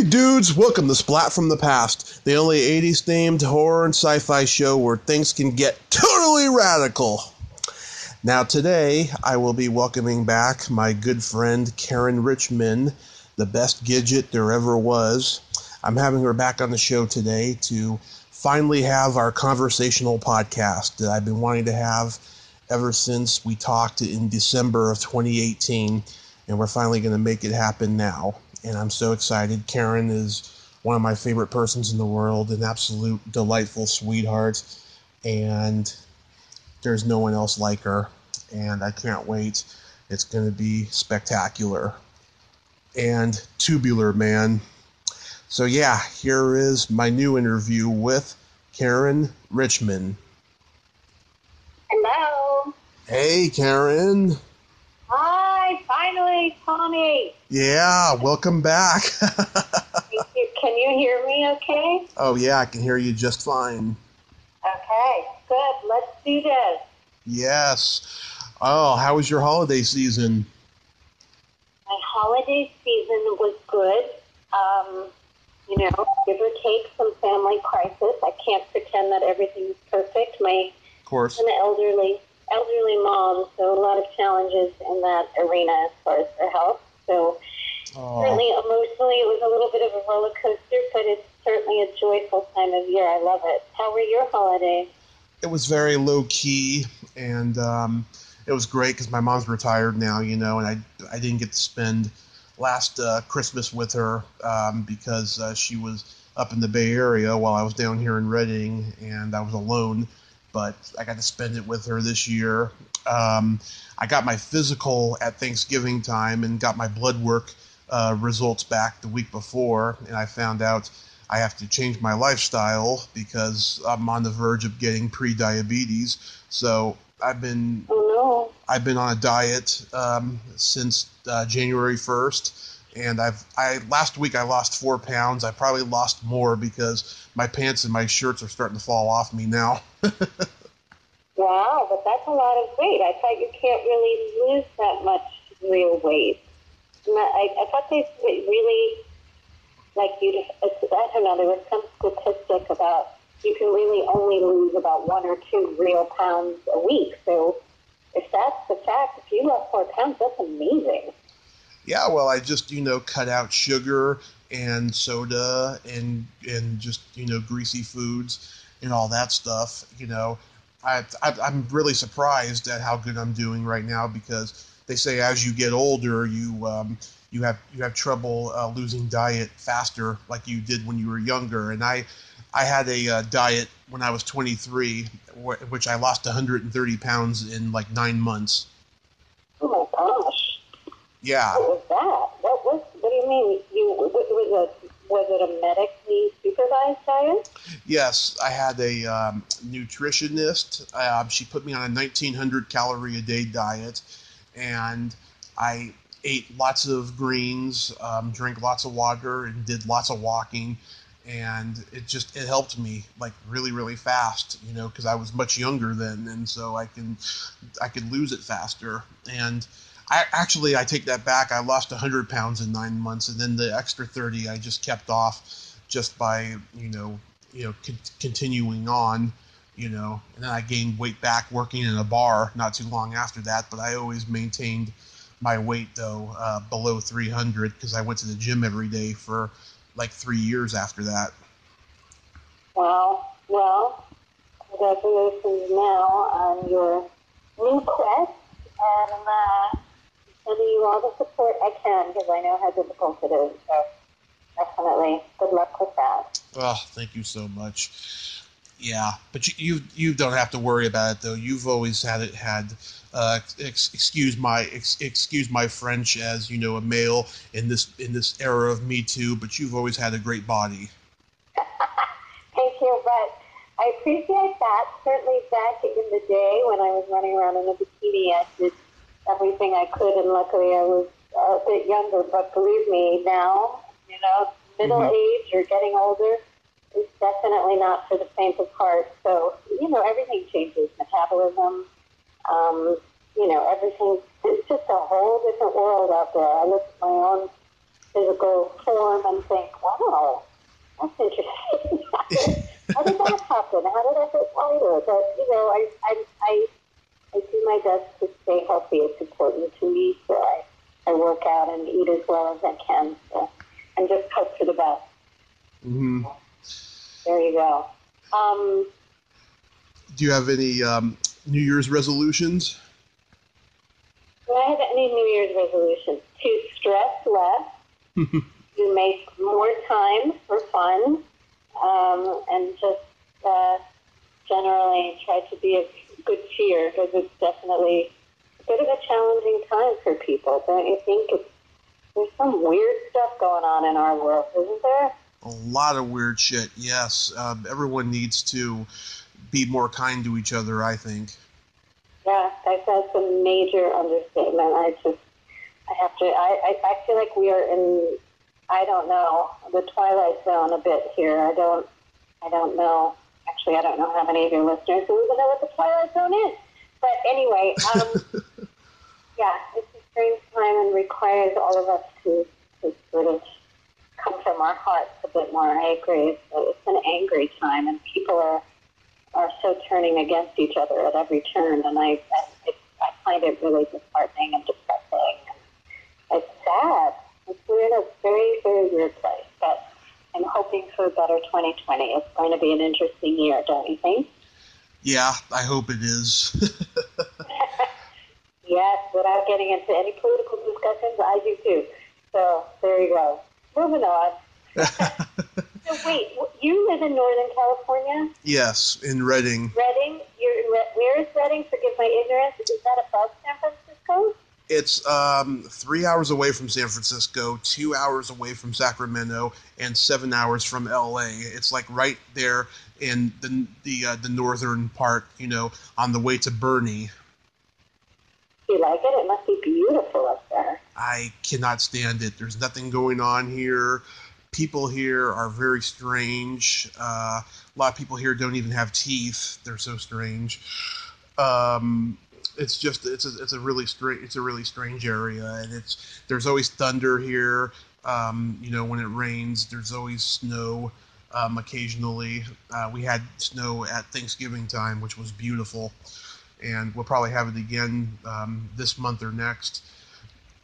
Hey dudes, welcome to Splat from the Past, the only 80s themed horror and sci-fi show where things can get totally radical. Now today, I will be welcoming back my good friend Caryn Richman, the best Gidget there ever was. I'm having her back on the show today to finally have our conversational podcast that I've been wanting to have ever since we talked in December of 2018, and we're finally going to make it happen now. And I'm so excited. Caryn is one of my favorite persons in the world, an absolute delightful sweetheart, and there's no one else like her, and I can't wait. It's going to be spectacular and tubular, man. So yeah, here is my new interview with Caryn Richman. Hello. Hey, Caryn. Hi, finally, Tommy. Yeah, welcome back. Thank you. Can you hear me okay? Oh yeah, I can hear you just fine. Okay, good. Let's do this. Yes. Oh, how was your holiday season? My holiday season was good. Give or take some family crisis. I can't pretend that everything's perfect. Of course. I'm an elderly mom, so a lot of challenges in that arena as far as their health. So certainly emotionally it was a little bit of a roller coaster, but it's certainly a joyful time of year. I love it. How were your holidays? It was very low key, and it was great because my mom's retired now, and I didn't get to spend last Christmas with her because she was up in the Bay Area while I was down here in Redding, and I was alone. But I got to spend it with her this year. I got my physical at Thanksgiving time and got my blood work results back the week before, and I found out I have to change my lifestyle because I'm on the verge of getting pre-diabetes. So I've been on a diet since January 1st. And last week I lost 4 pounds. I probably lost more because my pants and my shirts are starting to fall off me now. Wow, but that's a lot of weight. I thought you can't really lose that much real weight. I thought they really, I don't know, there was some statistic about you can really only lose about 1 or 2 real pounds a week. So if that's the fact, if you lost 4 pounds, that's amazing. Yeah, well, I just, cut out sugar and soda and just, greasy foods and all that stuff. I'm really surprised at how good I'm doing right now because they say as you get older, you have trouble losing diet faster like you did when you were younger. And I had a diet when I was 23, which I lost 130 pounds in 9 months. Oh my gosh. Yeah. What was that? What do you mean? Was it a medically supervised diet? Yes, I had a nutritionist. She put me on a 1,900 calorie a day diet, and I ate lots of greens, drank lots of water, and did lots of walking. And it helped me really, really fast, because I was much younger then, and so I could lose it faster. And I take that back. I lost 100 pounds in 9 months, and then the extra 30 I just kept off just by continuing on, and then I gained weight back working in a bar not too long after that. But I always maintained my weight though below 300 because I went to the gym every day for 3 years after that. Wow. Well, congratulations now on your new quest, and sending you all the support I can because I know how difficult it is. So definitely good luck with that. Oh, thank you so much. Yeah, but you don't have to worry about it though. You've always had excuse my French as a male in this era of MeToo, but you've always had a great body. Thank you, but I appreciate that. Certainly back in the day when I was running around in a bikini, I did everything I could, and luckily I was a bit younger. But believe me, now, middle age or getting older is definitely not for the faint of heart. So, everything changes. Metabolism, everything. It's just a whole different world out there. I look at my own physical form and think, what but I do my best to stay healthy. It's important to me, so I work out and eat as well as I can, so, and just hope for the best. Mm-hmm. There you go. Do you have any New Year's resolutions? Do I have any New Year's resolutions? To stress less, to make more time for fun, and just generally try to be of good cheer, because it's definitely a bit of a challenging time for people. Don't you think? There's some weird stuff going on in our world, isn't there? A lot of weird shit, yes. Everyone needs to be more kind to each other, I think. Yeah, that's a major understatement. I feel like we are in, I don't know, the twilight zone a bit here. I don't know. Actually, I don't know how many of your listeners who even know what the twilight zone is. But anyway, yeah, it's a strange time and requires all of us to sort of come from our hearts a bit more. I agree. It's an angry time, and people are so turning against each other at every turn, and I find it really disheartening and depressing. It's sad. We're in a very, very weird place, but I'm hoping for a better 2020. It's going to be an interesting year, don't you think? Yeah, I hope it is. Yes, without getting into any political discussions, I do too. So there you go. Moving on. So wait, you live in Northern California? Yes, in Redding. Redding? Where is Redding? Forgive my ignorance. Is that above San Francisco? It's 3 hours away from San Francisco, 2 hours away from Sacramento, and 7 hours from LA. It's like right there in the northern part, on the way to Bernie. Do you like it? It must be beautiful up there. I cannot stand it. There's nothing going on here. People here are very strange. A lot of people here don't even have teeth. They're so strange. It's a really strange area, and there's always thunder here. When it rains, there's always snow. Occasionally, we had snow at Thanksgiving time, which was beautiful, and we'll probably have it again this month or next.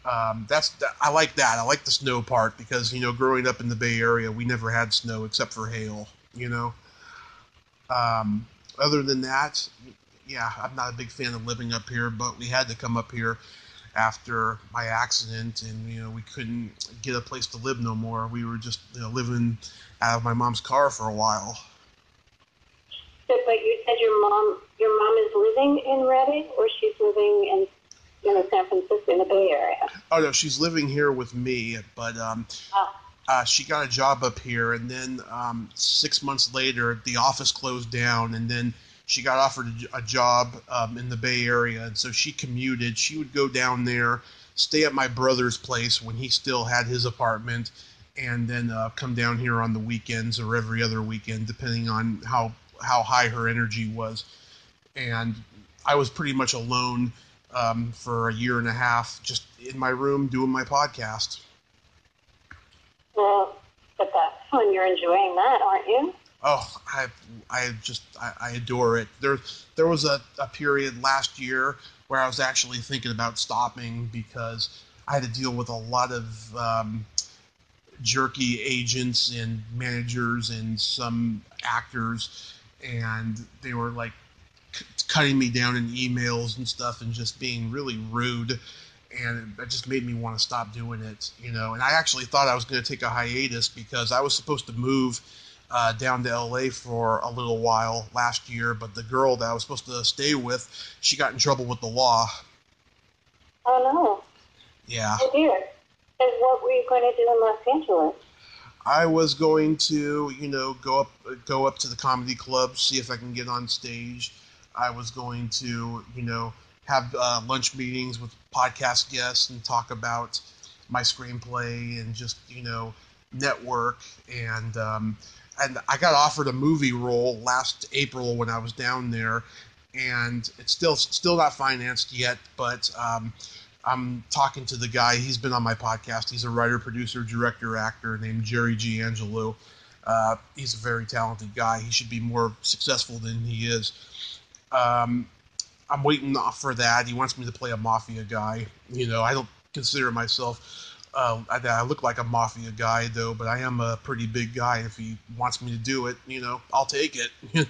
I like that. I like the snow part because, growing up in the Bay Area, we never had snow except for hail, Other than that, yeah, I'm not a big fan of living up here, but we had to come up here after my accident, and, we couldn't get a place to live no more. We were just, living out of my mom's car for a while. But you said your mom is living in Redding, or she's living in San Francisco, in the Bay Area? Oh, no, she's living here with me, but she got a job up here, and then 6 months later, the office closed down, and then she got offered a job in the Bay Area, and so she commuted. She would go down there, stay at my brother's place when he still had his apartment, and then come down here on the weekends or every other weekend, depending on how high her energy was. And I was pretty much alone for a year and a half, just in my room doing my podcast. Well, but that's fun. You're enjoying that, aren't you? Oh, I adore it. There was a period last year where I was actually thinking about stopping because I had to deal with a lot of jerky agents and managers and some actors, and they were like cutting me down in emails and stuff and just being really rude, and that just made me want to stop doing it, And I actually thought I was going to take a hiatus because I was supposed to move down to LA for a little while last year, but the girl that I was supposed to stay with, she got in trouble with the law. Oh, no. Yeah. Oh, dear. And what were you going to do in Los Angeles? I was going to, go up to the comedy club, see if I can get on stage. I was going to, have lunch meetings with podcast guests and talk about my screenplay and just, network. And I got offered a movie role last April when I was down there, and it's still not financed yet, but I'm talking to the guy. He's been on my podcast. He's a writer, producer, director, actor named Jerry G. Angelo. He's a very talented guy. He should be more successful than he is. I'm waiting for that. He wants me to play a mafia guy. I don't consider myself. I look like a mafia guy, though, but I am a pretty big guy. If he wants me to do it, I'll take it, Yeah,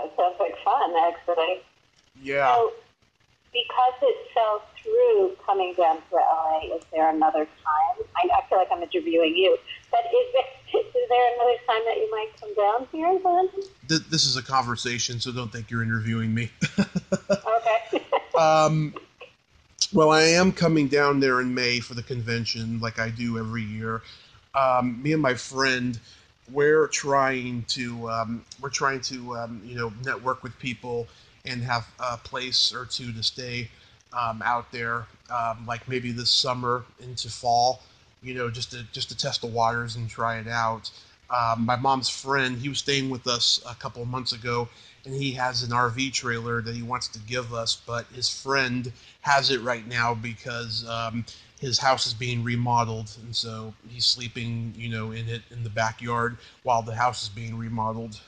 it sounds like fun, actually. Yeah. So, because it fell through coming down to LA, is there another time? I feel like I'm interviewing you, but is there another time that you might come down here then? This is a conversation, so don't think you're interviewing me. Okay. Well, I am coming down there in May for the convention, like I do every year. Me and my friend, we're trying to network with people and have a place or two to stay out there, like maybe this summer into fall, just to test the waters and try it out. My mom's friend, he was staying with us a couple of months ago, and he has an RV trailer that he wants to give us, but his friend has it right now because his house is being remodeled, and so he's sleeping, in it in the backyard while the house is being remodeled.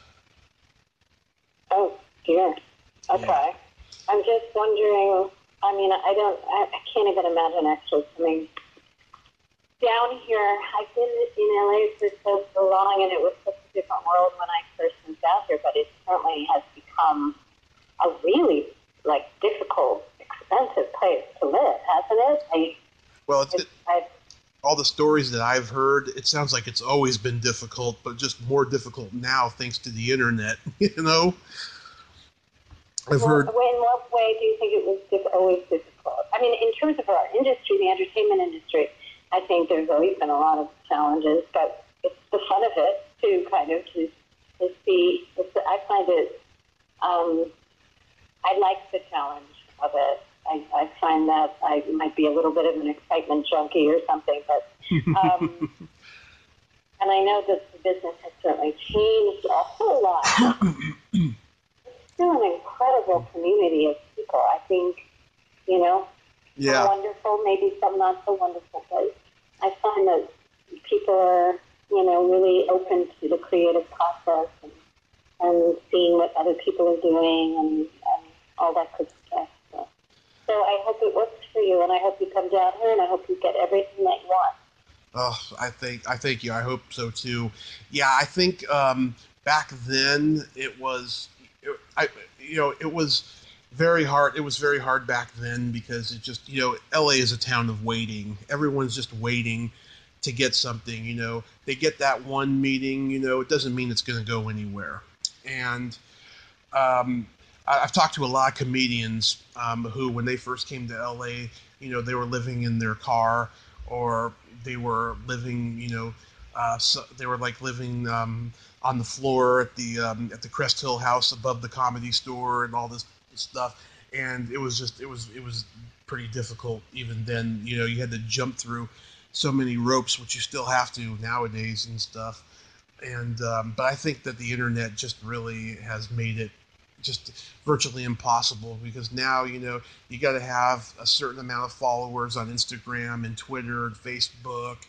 Oh, dear. Okay. Yeah. I'm just wondering, I can't even imagine actually coming down here. I've been in LA for so long, and it was such a different world when I first moved out here, but it certainly has become a really, difficult, expensive place to live, hasn't it? All the stories that I've heard, it sounds like it's always been difficult, but just more difficult now thanks to the internet, I've heard. In what way do you think it was always difficult? I mean, in terms of our industry, the entertainment industry, I think there's always been a lot of challenges, but it's the fun of it to kind of to see. I find it. I like the challenge of it. I find that I might be a little bit of an excitement junkie or something, but and I know that the business has certainly changed a whole lot. It's still an incredible community of people. I think, Yeah. Some wonderful, maybe some not so wonderful, but I find that people are, really open to the creative process and seeing what other people are doing and all that good stuff. So I hope it works for you, and I hope you come down here, and I hope you get everything that you want. Oh, I thank you. I hope so too. Yeah, I think back then it was very hard. It was very hard back then because it just, LA is a town of waiting. Everyone's just waiting to get something. They get that one meeting. It doesn't mean it's going to go anywhere. And I've talked to a lot of comedians who, when they first came to LA, they were living in their car, or they were living, they were living on the floor at the Crest Hill house above the Comedy Store and all this stuff, and it was pretty difficult even then. You had to jump through so many ropes, which you still have to nowadays and stuff. And but I think that the internet just really has made it just virtually impossible, because now you got to have a certain amount of followers on Instagram and Twitter and Facebook,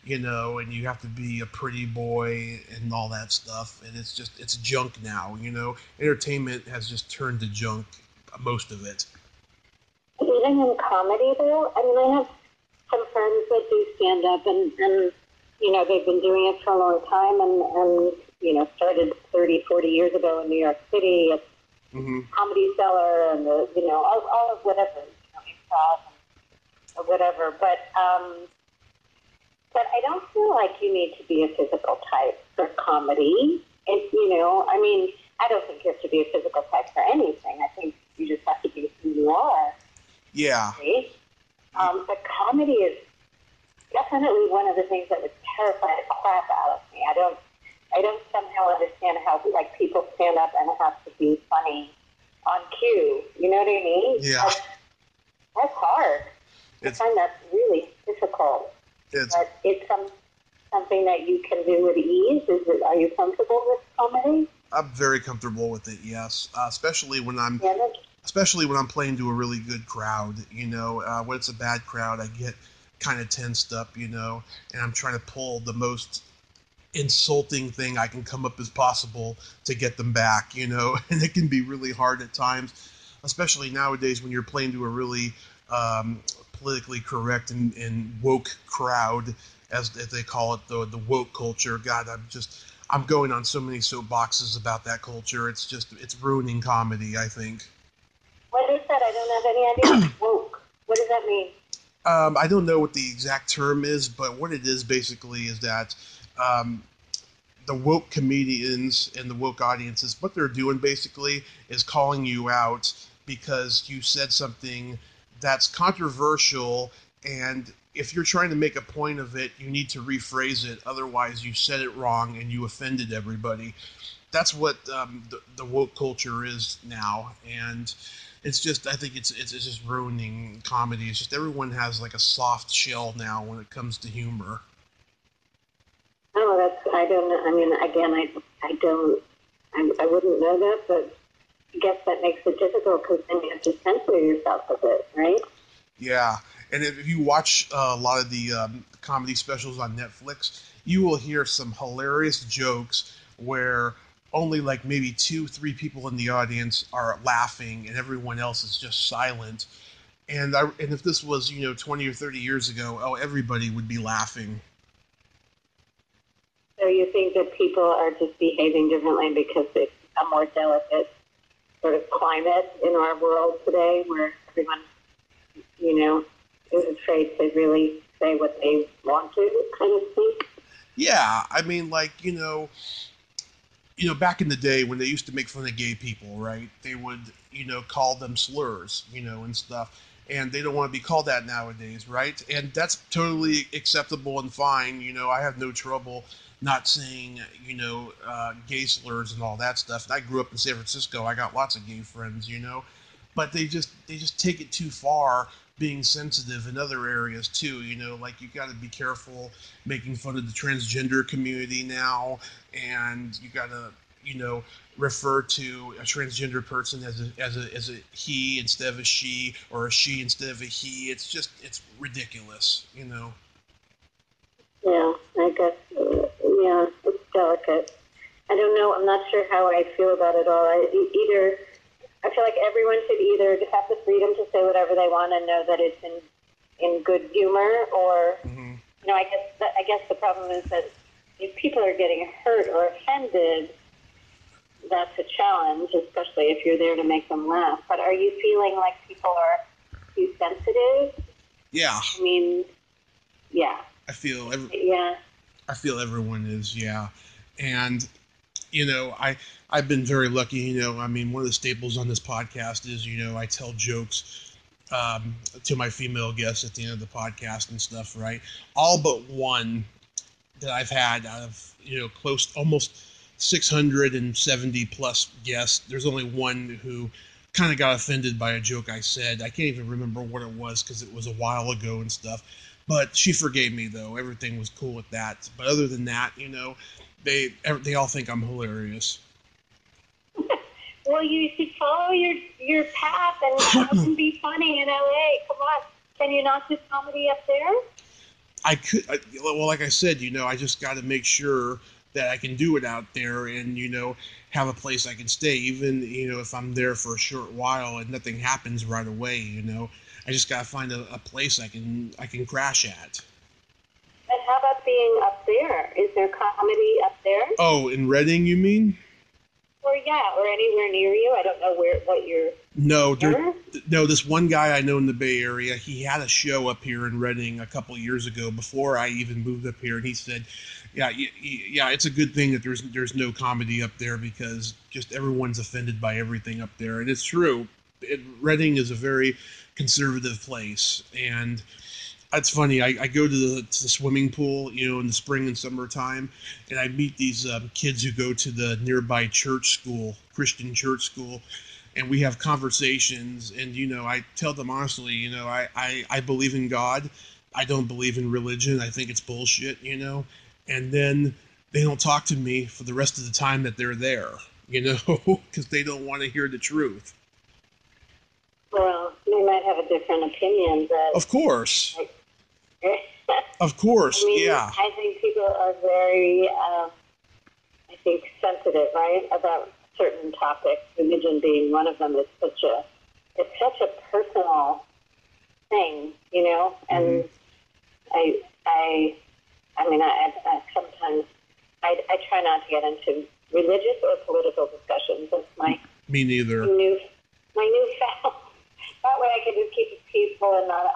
and you have to be a pretty boy and all that stuff, and it's junk now. Entertainment has just turned to junk, most of it. Even in comedy, though, I have some friends that do stand up, and they've been doing it for a long time, and started 30, 40 years ago in New York City at Comedy Cellar and all of whatever, improv or whatever. But I don't feel like you need to be a physical type for comedy. I don't think you have to be a physical type for anything. I think you just have to be who you are. Yeah. Right? But comedy is definitely one of the things that would terrify the crap out of me. I don't somehow understand how people stand up and have to be funny on cue. You know what I mean? Yeah. That's hard. I find that really difficult. But it's something that you can do with ease. Are you comfortable with comedy? I'm very comfortable with it. Yes, especially when I'm playing to a really good crowd. When it's a bad crowd, I get kind of tensed up. And I'm trying to pull the most insulting thing I can come up as possible to get them back, and it can be really hard at times, especially nowadays when you're playing to a really politically correct and woke crowd, as they call it, the woke culture. God, I'm going on so many soapboxes about that culture. It's ruining comedy, I think. What is that? I don't have any idea. Woke. What does that mean? I don't know what the exact term is, but what it is basically is that the woke comedians and the woke audiences, what they're doing basically is calling you out because you said something that's controversial, and if you're trying to make a point of it, you need to rephrase it. Otherwise, you said it wrong and you offended everybody. That's what the woke culture is now, and it's just, I think it's just ruining comedy. It's just everyone has like a soft shell now when it comes to humor. Oh, I don't know. I mean, again, I wouldn't know that, but I guess that makes it difficult because then you have to censor yourself a bit, right? Yeah, and if you watch a lot of the comedy specials on Netflix, you will hear some hilarious jokes where only like maybe 2-3 people in the audience are laughing and everyone else is just silent. And if this was 20 or 30 years ago, everybody would be laughing. So you think that people are just behaving differently because it's a more delicate sort of climate in our world today where everyone, is afraid to really say what they want to, kind of thing? Yeah, I mean, like, back in the day when they used to make fun of gay people, right? They would, call them slurs, and stuff. And they don't want to be called that nowadays, right? And that's totally acceptable and fine. I have no trouble not saying, gay slurs and all that stuff. And I grew up in San Francisco. I got lots of gay friends, but they just take it too far, being sensitive in other areas too. Like you got to be careful making fun of the transgender community now, and you got to refer to a transgender person as a he instead of a she, or a she instead of a he. It's ridiculous. Yeah, I guess. Yeah, it's delicate. I don't know. I'm not sure how I feel about it all. I feel like everyone should either have the freedom to say whatever they want and know that it's in good humor, or I guess the problem is that if people are getting hurt or offended, that's a challenge, especially if you're there to make them laugh. But are you feeling like people are too sensitive? Yeah. I mean, yeah. I feel everyone is, yeah. And I've been very lucky. I mean, one of the staples on this podcast is I tell jokes to my female guests at the end of the podcast and stuff, right? All but one that I've had out of close almost 670 plus guests. There's only one who kind of got offended by a joke I said. I can't even remember what it was because it was a while ago and stuff. But she forgave me, though. Everything was cool with that. But other than that, they all think I'm hilarious. Well, you should follow your path and be funny in LA. Come on. Can you not do comedy up there? I could. Well, like I said, I just got to make sure that I can do it out there and, have a place I can stay, even, if I'm there for a short while and nothing happens right away, I just got to find a place I can crash at. And how about being up there? Is there comedy up there? Oh, in Redding, you mean? Or anywhere near you. I don't know what you're... No, this one guy I know in the Bay Area, he had a show up here in Redding a couple of years ago before I even moved up here, and he said, yeah, it's a good thing that there's no comedy up there because just everyone's offended by everything up there, and it's true. Redding is a very conservative place, and it's funny. I go to the swimming pool, in the spring and summertime, and I meet these kids who go to the nearby Christian church school, and we have conversations. And I tell them honestly, I believe in God. I don't believe in religion. I think it's bullshit. And then they don't talk to me for the rest of the time that they're there. Because they don't want to hear the truth. Well, they might have a different opinion, but... Of course. Of course, I mean, yeah. I think people are very, sensitive, right, about certain topics. Religion being one of them. It's such a personal thing, and I sometimes I try not to get into religious or political discussions. That's Me neither. my newfound. That way I can just keep it peaceful and not,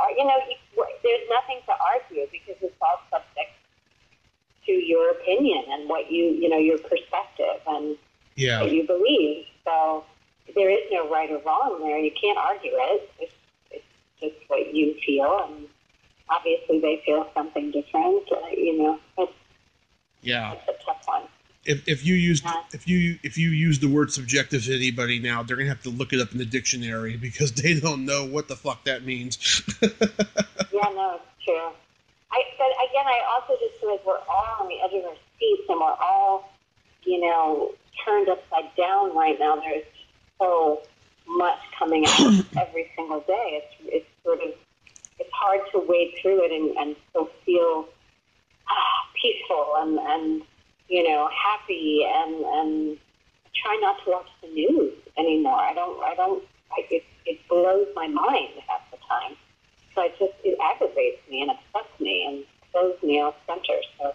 there's nothing to argue because it's all subject to your opinion and what your perspective and what you believe. So there is no right or wrong there. You can't argue it. It's just what you feel, and obviously they feel something different. It's a tough one. If you use the word subjective to anybody now, they're gonna have to look it up in the dictionary because they don't know what the fuck that means. Yeah, no, it's true. But again, I also just feel like we're all on the edge of our seats and we're all, turned upside down right now. There's so much coming out every single day. It's hard to wade through it and still feel peaceful and happy and try not to watch the news anymore. It blows my mind half the time. So it aggravates me and upsets me and throws me off center. So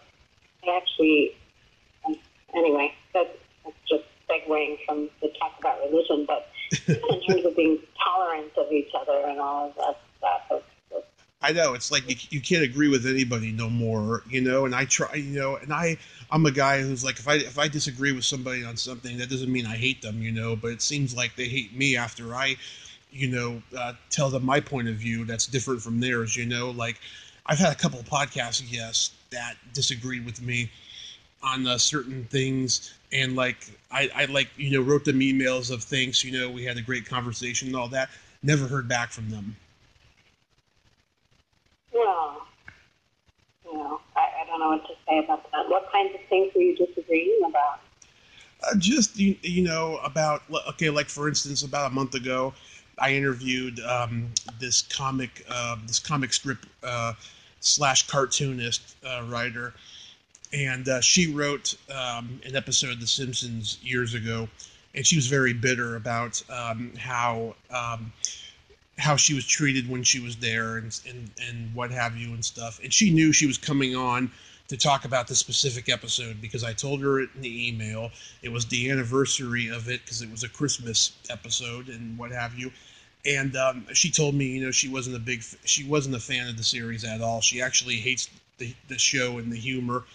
anyway, that's just segueing from the talk about religion, but in terms of being tolerant of each other and all of that stuff. I know, it's like you can't agree with anybody no more, and I try, and I'm a guy who's like, if I disagree with somebody on something, that doesn't mean I hate them, but it seems like they hate me after I, tell them my point of view that's different from theirs, like I've had a couple of podcast guests that disagreed with me on certain things, and like I wrote them emails of thanks, we had a great conversation and all that, never heard back from them. I don't know what to say about that. What kinds of things were you disagreeing about? Just, about, okay, like for instance, about a month ago, I interviewed this comic strip / cartoonist writer, and she wrote an episode of The Simpsons years ago, and she was very bitter about how she was treated when she was there and what have you and stuff. And she knew she was coming on to talk about this specific episode because I told her it in the email. It was the anniversary of it because it was a Christmas episode and what have you. And she told me, she wasn't a fan of the series at all. She actually hates the show and the humor.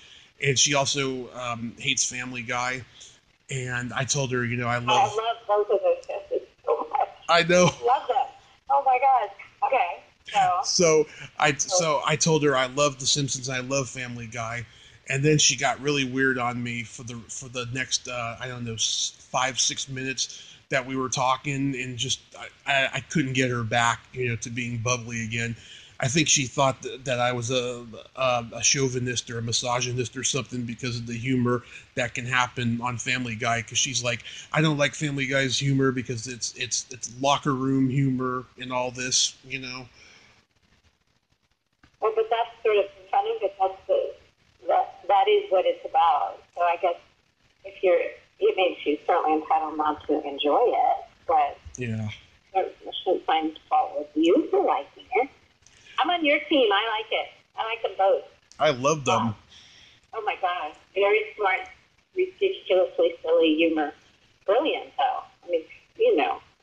And she also hates Family Guy. And I told her, I love both of those shows so much. I know. I love them. Oh my God. Okay. So I told her I love The Simpsons, I love Family Guy, and then she got really weird on me for the next 5-6 minutes that we were talking, and just I couldn't get her back to being bubbly again. I think she thought that I was a chauvinist or a misogynist or something because of the humor that can happen on Family Guy. Because she's like, I don't like Family Guy's humor because it's locker room humor and all this, Well, but that's sort of funny because that is what it's about. So I guess she's certainly entitled not to enjoy it, but yeah, I shouldn't find fault with you for liking it. I'm on your team. I like it. I like them both. I love them. Oh my God. Very smart, ridiculously silly humor. Brilliant, though. I mean,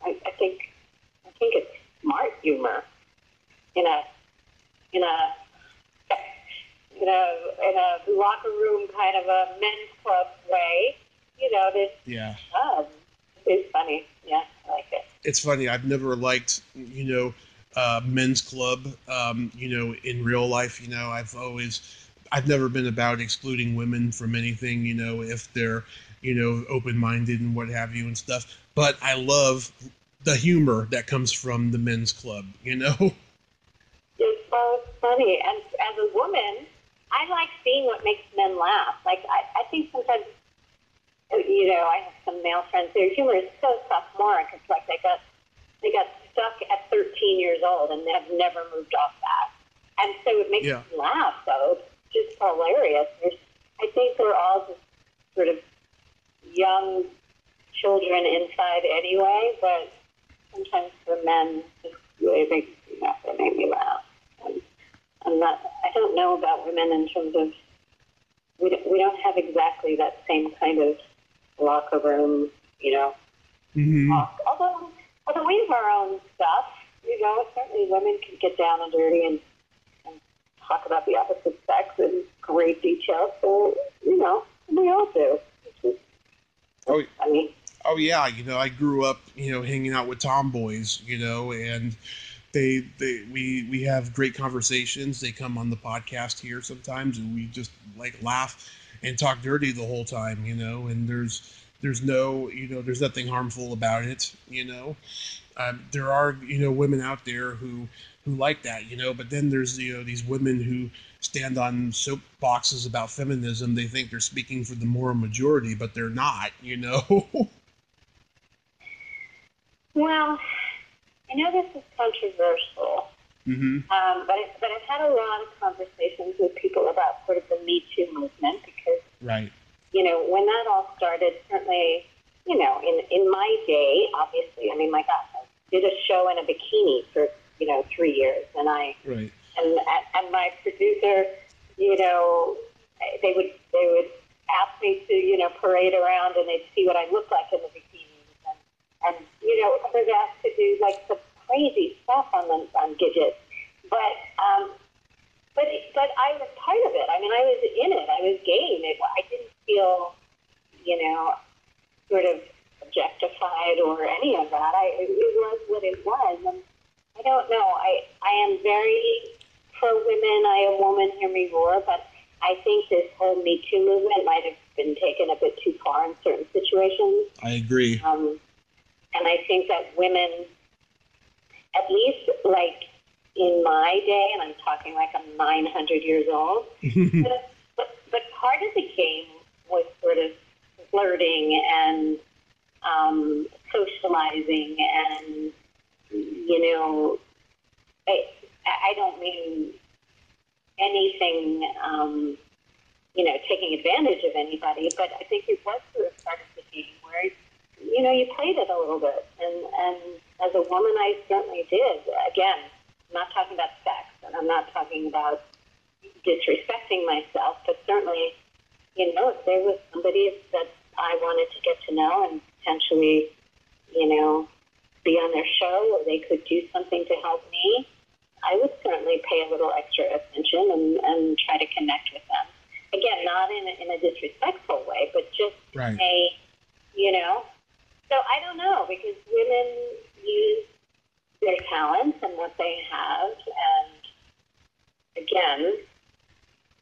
I think it's smart humor in a locker room kind of a men's club way. It's funny. Yeah, I like it. It's funny. I've never liked, men's club, in real life. I've never been about excluding women from anything, if they're, open-minded and what have you and stuff. But I love the humor that comes from the men's club, It's so funny. And as a woman, I like seeing what makes men laugh. Like, I think sometimes, I have some male friends, their humor is so sophomoric. It's like they got stuck at 13 years old and they have never moved off that. And so it makes me laugh young children inside anyway, but sometimes for men, just really makes me laugh. It made me laugh. And I don't know about women in terms of, we don't have exactly that same kind of locker room, talk. Although we have our own stuff, certainly women can get down and dirty and talk about the opposite sex in great detail. So, we all do. Oh yeah, I grew up, hanging out with tomboys, and we have great conversations. They come on the podcast here sometimes, and we just laugh and talk dirty the whole time, and there's nothing harmful about it, there are, women out there who like that, but then there's, these women who stand on soapboxes about feminism. They think they're speaking for the moral majority, but they're not, Well, I know this is controversial, but I've had a lot of conversations with people about sort of the MeToo movement because, right. When that all started, certainly, in my day, obviously, my gosh, I did a show in a bikini for, 3 years, and right. and my producer, they would ask me to, parade around, and they'd see what I looked like in the bikinis, and I was asked to do some crazy stuff on Gidget, but I was part of it. I was in it. I was game. I didn't feel, sort of objectified or any of that. It was what it was. And I don't know. I am very pro-women. I am woman, hear me roar. But I think this whole Me Too movement might have been taken a bit too far in certain situations. I agree. And I think that women, at least in my day, and I'm talking like I'm 900 years old, but part of the game was sort of flirting and socializing and, I don't mean anything, taking advantage of anybody, but I think it was sort of part of the game where, you played it a little bit. And as a woman, I certainly did. Again, I'm not talking about sex, and I'm not talking about disrespecting myself, but certainly, if there was somebody that I wanted to get to know and potentially, be on their show, or they could do something to help me, I would certainly pay a little extra attention and try to connect with them. Again, not in a disrespectful way, but just right. So I don't know, because women use their talents and what they have, and again,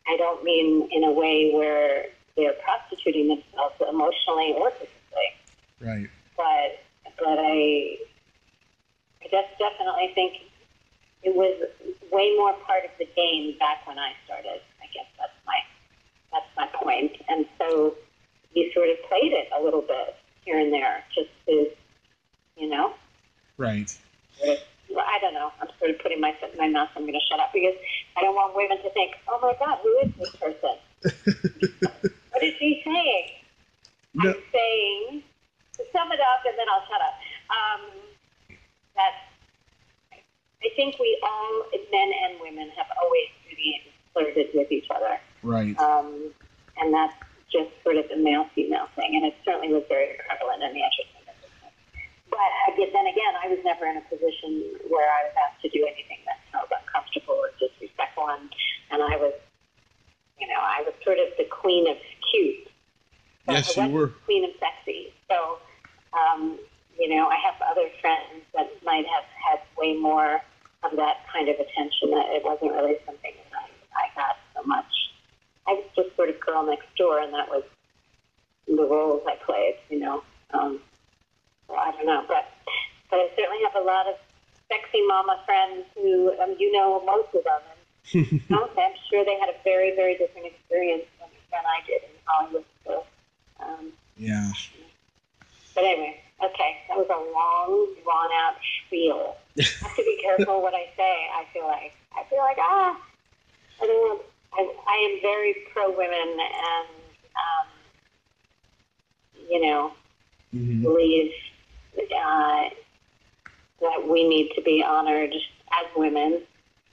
I don't mean in a way where they're prostituting themselves emotionally or physically. Right. But I just definitely think it was way more part of the game back when I started. I guess that's my point. And so you sort of played it a little bit here and there, just to, Right. I don't know. I'm sort of putting my foot in my mouth. I'm going to shut up because I don't want women to think, oh my God, who is this person? What is she saying? No. I'm saying, to sum it up, and then I'll shut up, that I think we all, men and women, have always really flirted with each other. Right. And that's just sort of a male-female thing, and it certainly was very prevalent in the entertainment business. But then again, I was never in a position where I was asked to do anything that felt uncomfortable or disrespectful, and I was, I was sort of the queen of cute. So yes, you were. Queen of sexy. So, I have other friends that might have had way more of that kind of attention. That it wasn't really something that I got so much. I was just sort of girl next door, and that was the roles I played, So I don't know, but I certainly have a lot of sexy mama friends who, most of them, and I'm sure they had a very, very different experience than I did in Hollywood. So, yeah. But anyway, okay, that was a long, drawn-out spiel. I have to be careful what I say. I feel like, I don't know. I am very pro-women, and, believe that we need to be honored as women,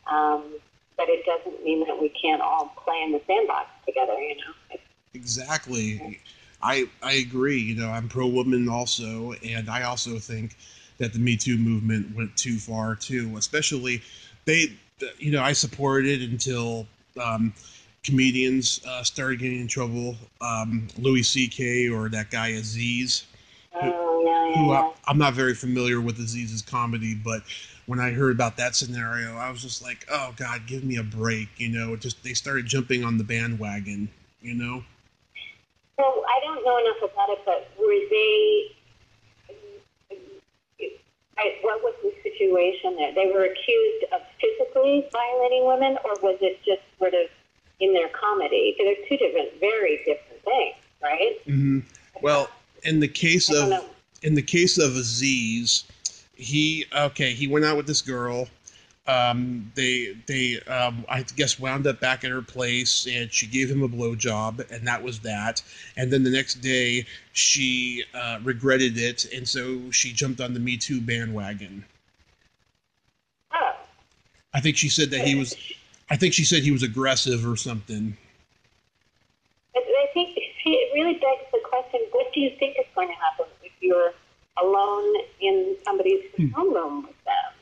but it doesn't mean that we can't all play in the sandbox together, Exactly. I agree. I'm pro-woman also, and I also think that the Me Too movement went too far too. Especially, I supported it until comedians started getting in trouble. Louis C.K. or that guy Aziz, I'm not very familiar with Aziz's comedy, but when I heard about that scenario, I was just like, oh God, give me a break. Just they started jumping on the bandwagon. Well, I don't know enough about it, but were they? What was the situation there? They were accused of physically violating women, or was it just sort of in their comedy? Because they're two very different things, right? Mm-hmm. Well, in the case of Aziz, he went out with this girl. They I guess wound up back at her place, and she gave him a blowjob, and that was that. And then the next day, she regretted it, and so she jumped on the Me Too bandwagon. Oh. I think she said he was aggressive or something. I think it really begs the question: what do you think is going to happen if you're alone in somebody's homeroom with them?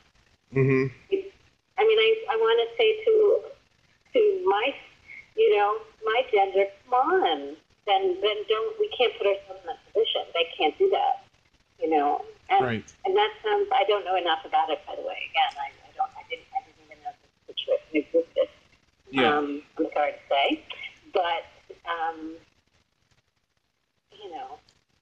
Mm-hmm. I mean, I want to say to my gender, come on, then we can't put ourselves in that position. They can't do that, And, right. And that sounds. I don't know enough about it, by the way. Again, I didn't even know the situation existed. Yeah. I'm sorry to say, but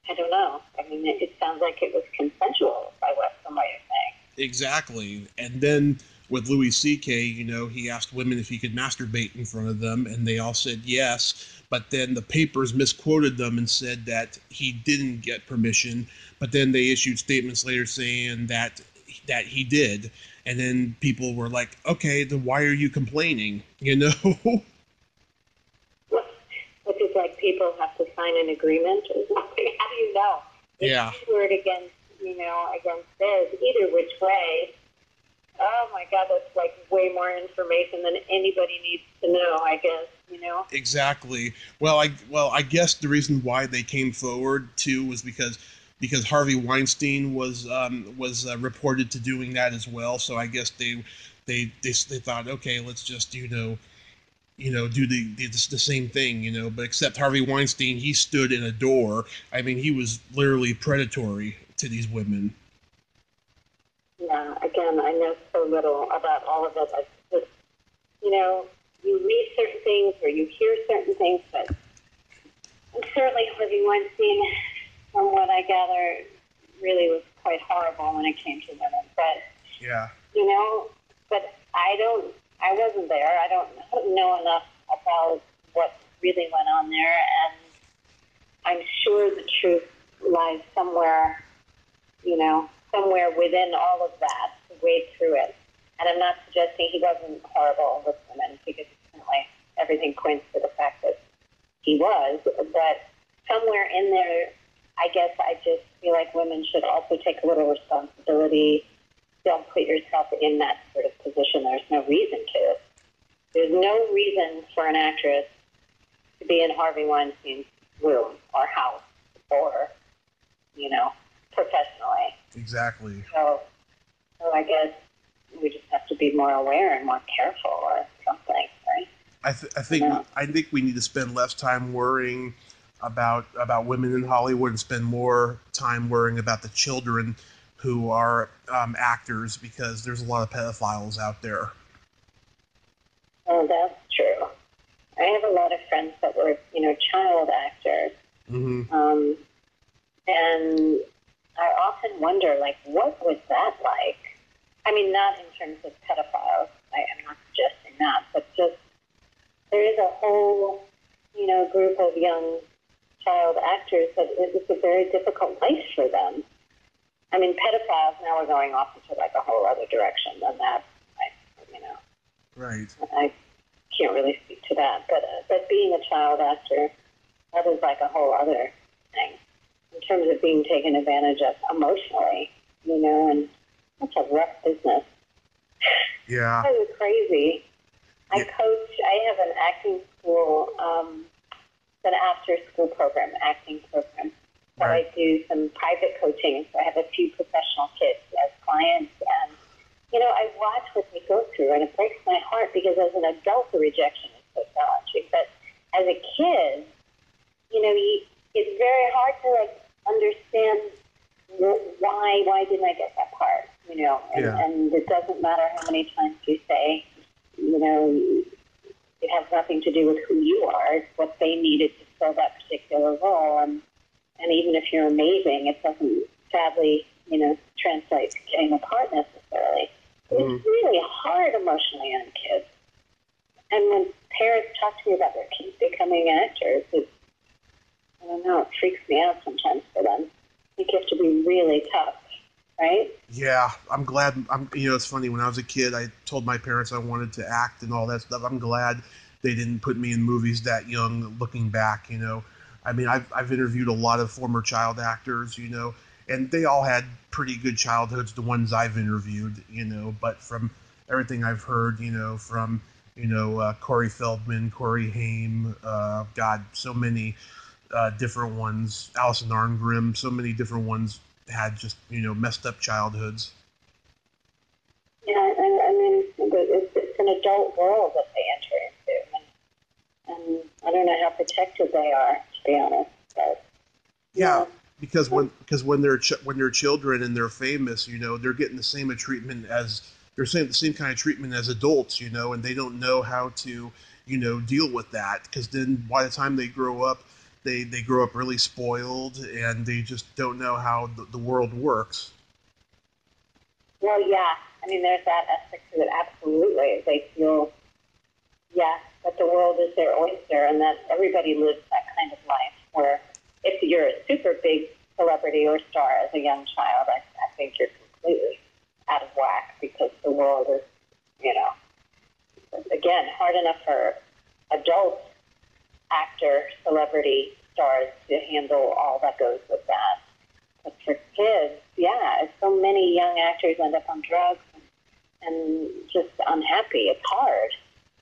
I don't know. I mean, it sounds like it was consensual from what you're saying. Exactly. And then with Louis C.K., he asked women if he could masturbate in front of them, and they all said yes. But then the papers misquoted them and said that he didn't get permission. But then they issued statements later saying that he did. And then people were like, okay, then why are you complaining? Which is like people have to sign an agreement or something. How do you know? Yeah. It's word against theirs. Either which way. Oh my God, that's like way more information than anybody needs to know, I guess, Exactly. Well, I guess the reason why they came forward too was because Harvey Weinstein was reported to doing that as well. So I guess they thought, okay, let's just do the same thing, but except Harvey Weinstein, he stood in a door. I mean, he was literally predatory to these women. Yeah, again, I know so little about all of it. I just, you read certain things or you hear certain things, but certainly Harvey Weinstein, from what I gather, really was quite horrible when it came to women. But, yeah, but I wasn't there. I don't know enough about what really went on there, and I'm sure the truth lies somewhere, somewhere within all of that to wade through it. And I'm not suggesting he wasn't horrible with women, because certainly everything points to the fact that he was. But somewhere in there, I guess I just feel like women should also take a little responsibility. Don't put yourself in that sort of position. There's no reason to. There's no reason for an actress to be in Harvey Weinstein's room or house or, professionally. Exactly. So I guess we just have to be more aware and more careful or something, right? I think we need to spend less time worrying about women in Hollywood and spend more time worrying about the children who are actors, because there's a lot of pedophiles out there. Oh, that's true. I have a lot of friends that were, child actors. Mm-hmm. And I often wonder, what was that like? I mean, not in terms of pedophiles. I am not suggesting that, but just there is a whole, group of young child actors that it was a very difficult life for them. I mean, pedophiles now are going off into a whole other direction than that. Right. I can't really speak to that, but being a child actor, that is a whole other thing. in terms of being taken advantage of emotionally, and that's a rough business. Yeah. That was crazy. I have an acting school, an after-school program, acting program. So Right. I do some private coaching. So I have a few professional kids as clients. And, I watch what they go through, and it breaks my heart because as an adult, the rejection is so challenging. But as a kid, it's very hard to, understand why didn't I get that part, and it doesn't matter how many times you say, it has nothing to do with who you are. It's what they needed to fill that particular role. And even if you're amazing, it doesn't, sadly, translate to getting a part necessarily. Mm-hmm. It's really hard emotionally on kids. And when parents talk to me about their kids becoming actors, I don't know, it freaks me out sometimes for them. I think you have to be really tough, right? Yeah, I'm glad. It's funny. When I was a kid, I told my parents I wanted to act and all that stuff. I'm glad they didn't put me in movies that young. Looking back, I mean, I've interviewed a lot of former child actors, and they all had pretty good childhoods. The ones I've interviewed, but from everything I've heard, from Corey Feldman, Corey Haim, God, so many different ones. Alison Arngrim, so many different ones had just messed up childhoods. Yeah, I mean, it's an adult world that they enter into, and I don't know how protected they are, to be honest. But yeah, because when they're children and they're famous, they're getting the same treatment as the same kind of treatment as adults, and they don't know how to deal with that, because then by the time they grow up, they grow up really spoiled, and they just don't know how the world works. Well, yeah. I mean, there's that aspect to it, absolutely. They feel, that the world is their oyster, and that everybody lives that kind of life, where if you're a super big celebrity or star as a young child, I think you're completely out of whack, because the world is, again, hard enough for adults, actor, celebrity stars to handle all that goes with that. But for kids, so many young actors end up on drugs and just unhappy. It's hard,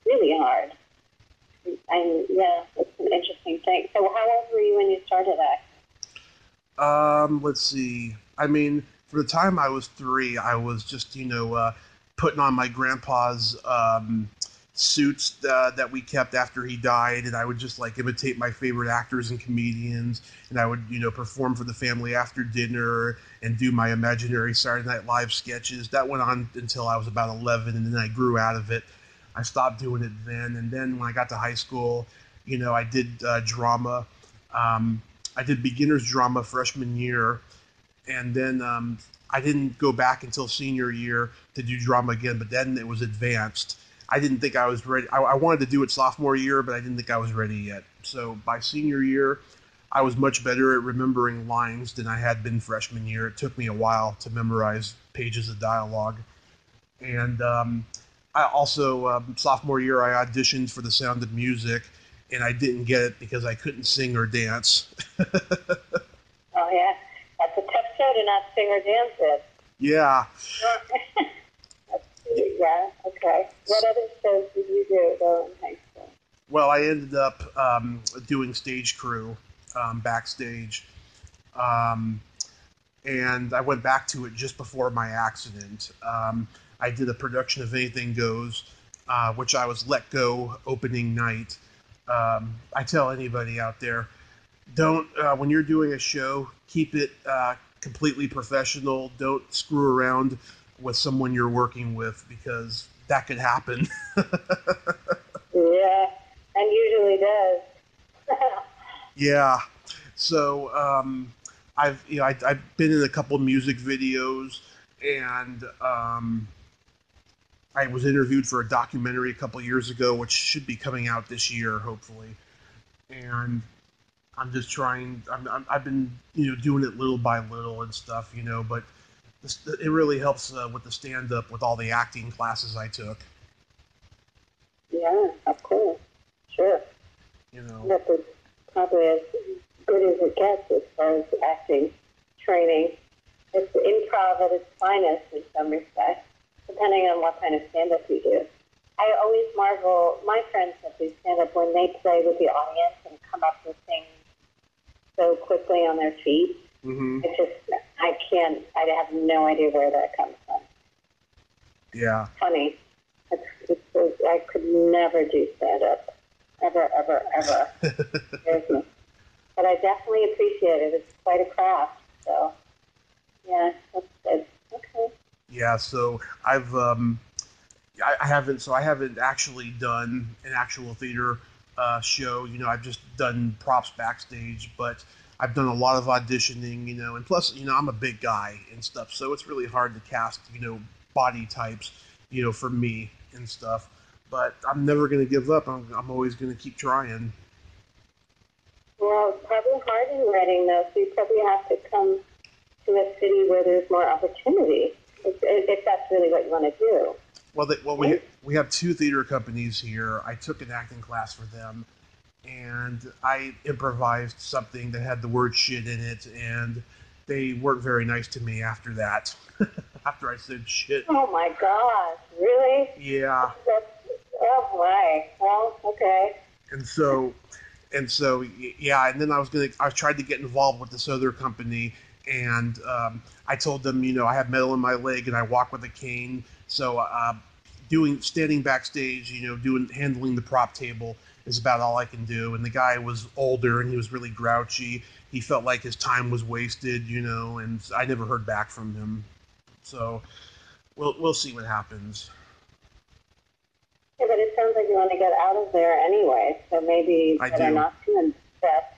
really hard. And it's an interesting thing. So how old were you when you started acting? Let's see. I mean, for the time I was 3, I was just, putting on my grandpa's suits that we kept after he died, and I would just imitate my favorite actors and comedians, and I would perform for the family after dinner and do my imaginary Saturday Night Live sketches. That went on until I was about 11, and then I grew out of it. I stopped doing it then, and then when I got to high school, I did drama. I did beginner's drama freshman year, and then I didn't go back until senior year to do drama again, but then it was advanced. I didn't think I was ready. I wanted to do it sophomore year, but I didn't think I was ready yet. So by senior year, I was much better at remembering lines than I had been freshman year. It took me a while to memorize pages of dialogue. And I also, sophomore year, I auditioned for The Sound of Music, and I didn't get it because I couldn't sing or dance. Oh, yeah. That's a tough show to not sing or dance in. Yeah. Yeah, okay. What other shows did you do, though, in high school? Well, I ended up doing stage crew backstage. And I went back to it just before my accident. I did a production of Anything Goes, which I was let go opening night. I tell anybody out there, don't when you're doing a show, keep it completely professional. Don't screw around with someone you're working with, because that could happen. Yeah, and usually does. Yeah. So I've been in a couple music videos, and I was interviewed for a documentary a couple years ago, which should be coming out this year, hopefully. And I'm just trying. I've been doing it little by little and stuff, but it really helps with the stand-up with all the acting classes I took. Yeah, of course. Sure. You know. That was probably good as it gets as far as acting training. It's improv at its finest in some respects, depending on what kind of stand-up you do. I always marvel, my friends that do stand-up, when they play with the audience and come up with things so quickly on their feet. Mm-hmm. I have no idea where that comes from. Yeah. Funny. I could never do stand-up. Ever, ever, ever. But I definitely appreciate it. It's quite a craft. So, yeah, that's good. Okay. Yeah, so I haven't actually done an actual theater show. I've just done props backstage, but I've done a lot of auditioning, and plus, I'm a big guy and stuff, so it's really hard to cast, body types, for me and stuff. But I'm never going to give up. I'm always going to keep trying. Well, it's probably hard in Reading, though, so you probably have to come to a city where there's more opportunity, if that's really what you want to do. Well, we have two theater companies here. I took an acting class for them, and I improvised something that had the word shit in it, and they weren't very nice to me after that. After I said shit. Oh my gosh, really? Yeah. Oh my. Well, okay. And so, yeah. And then I tried to get involved with this other company, and I told them, I have metal in my leg and I walk with a cane. So, standing backstage, handling the prop table is about all I can do. And the guy was older and he was really grouchy. He felt like his time was wasted, and I never heard back from him. So, we'll see what happens. Yeah, but it sounds like you want to get out of there anyway, so maybe better not to invest.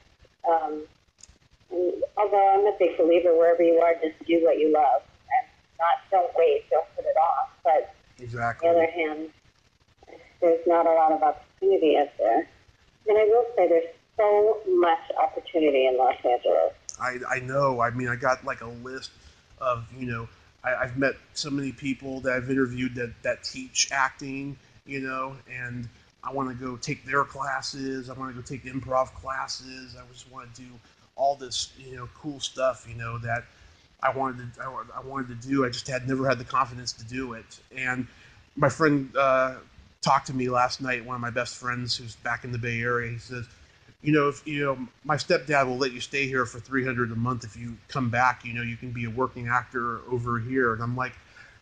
Although I'm a big believer, wherever you are, just do what you love, and don't wait, don't put it off. But exactly. On the other hand, there's not a lot of opportunity out there. And I will say there's so much opportunity in Los Angeles. I know. I mean, I got like a list of, I've met so many people that I've interviewed that teach acting, and I want to go take their classes. I want to go take improv classes. I just want to do all this, cool stuff, that I wanted to do. I just never had the confidence to do it. And my friend talked to me last night. One of my best friends, who's back in the Bay Area, he says, if my stepdad will let you stay here for $300 a month if you come back. You can be a working actor over here. And I'm like,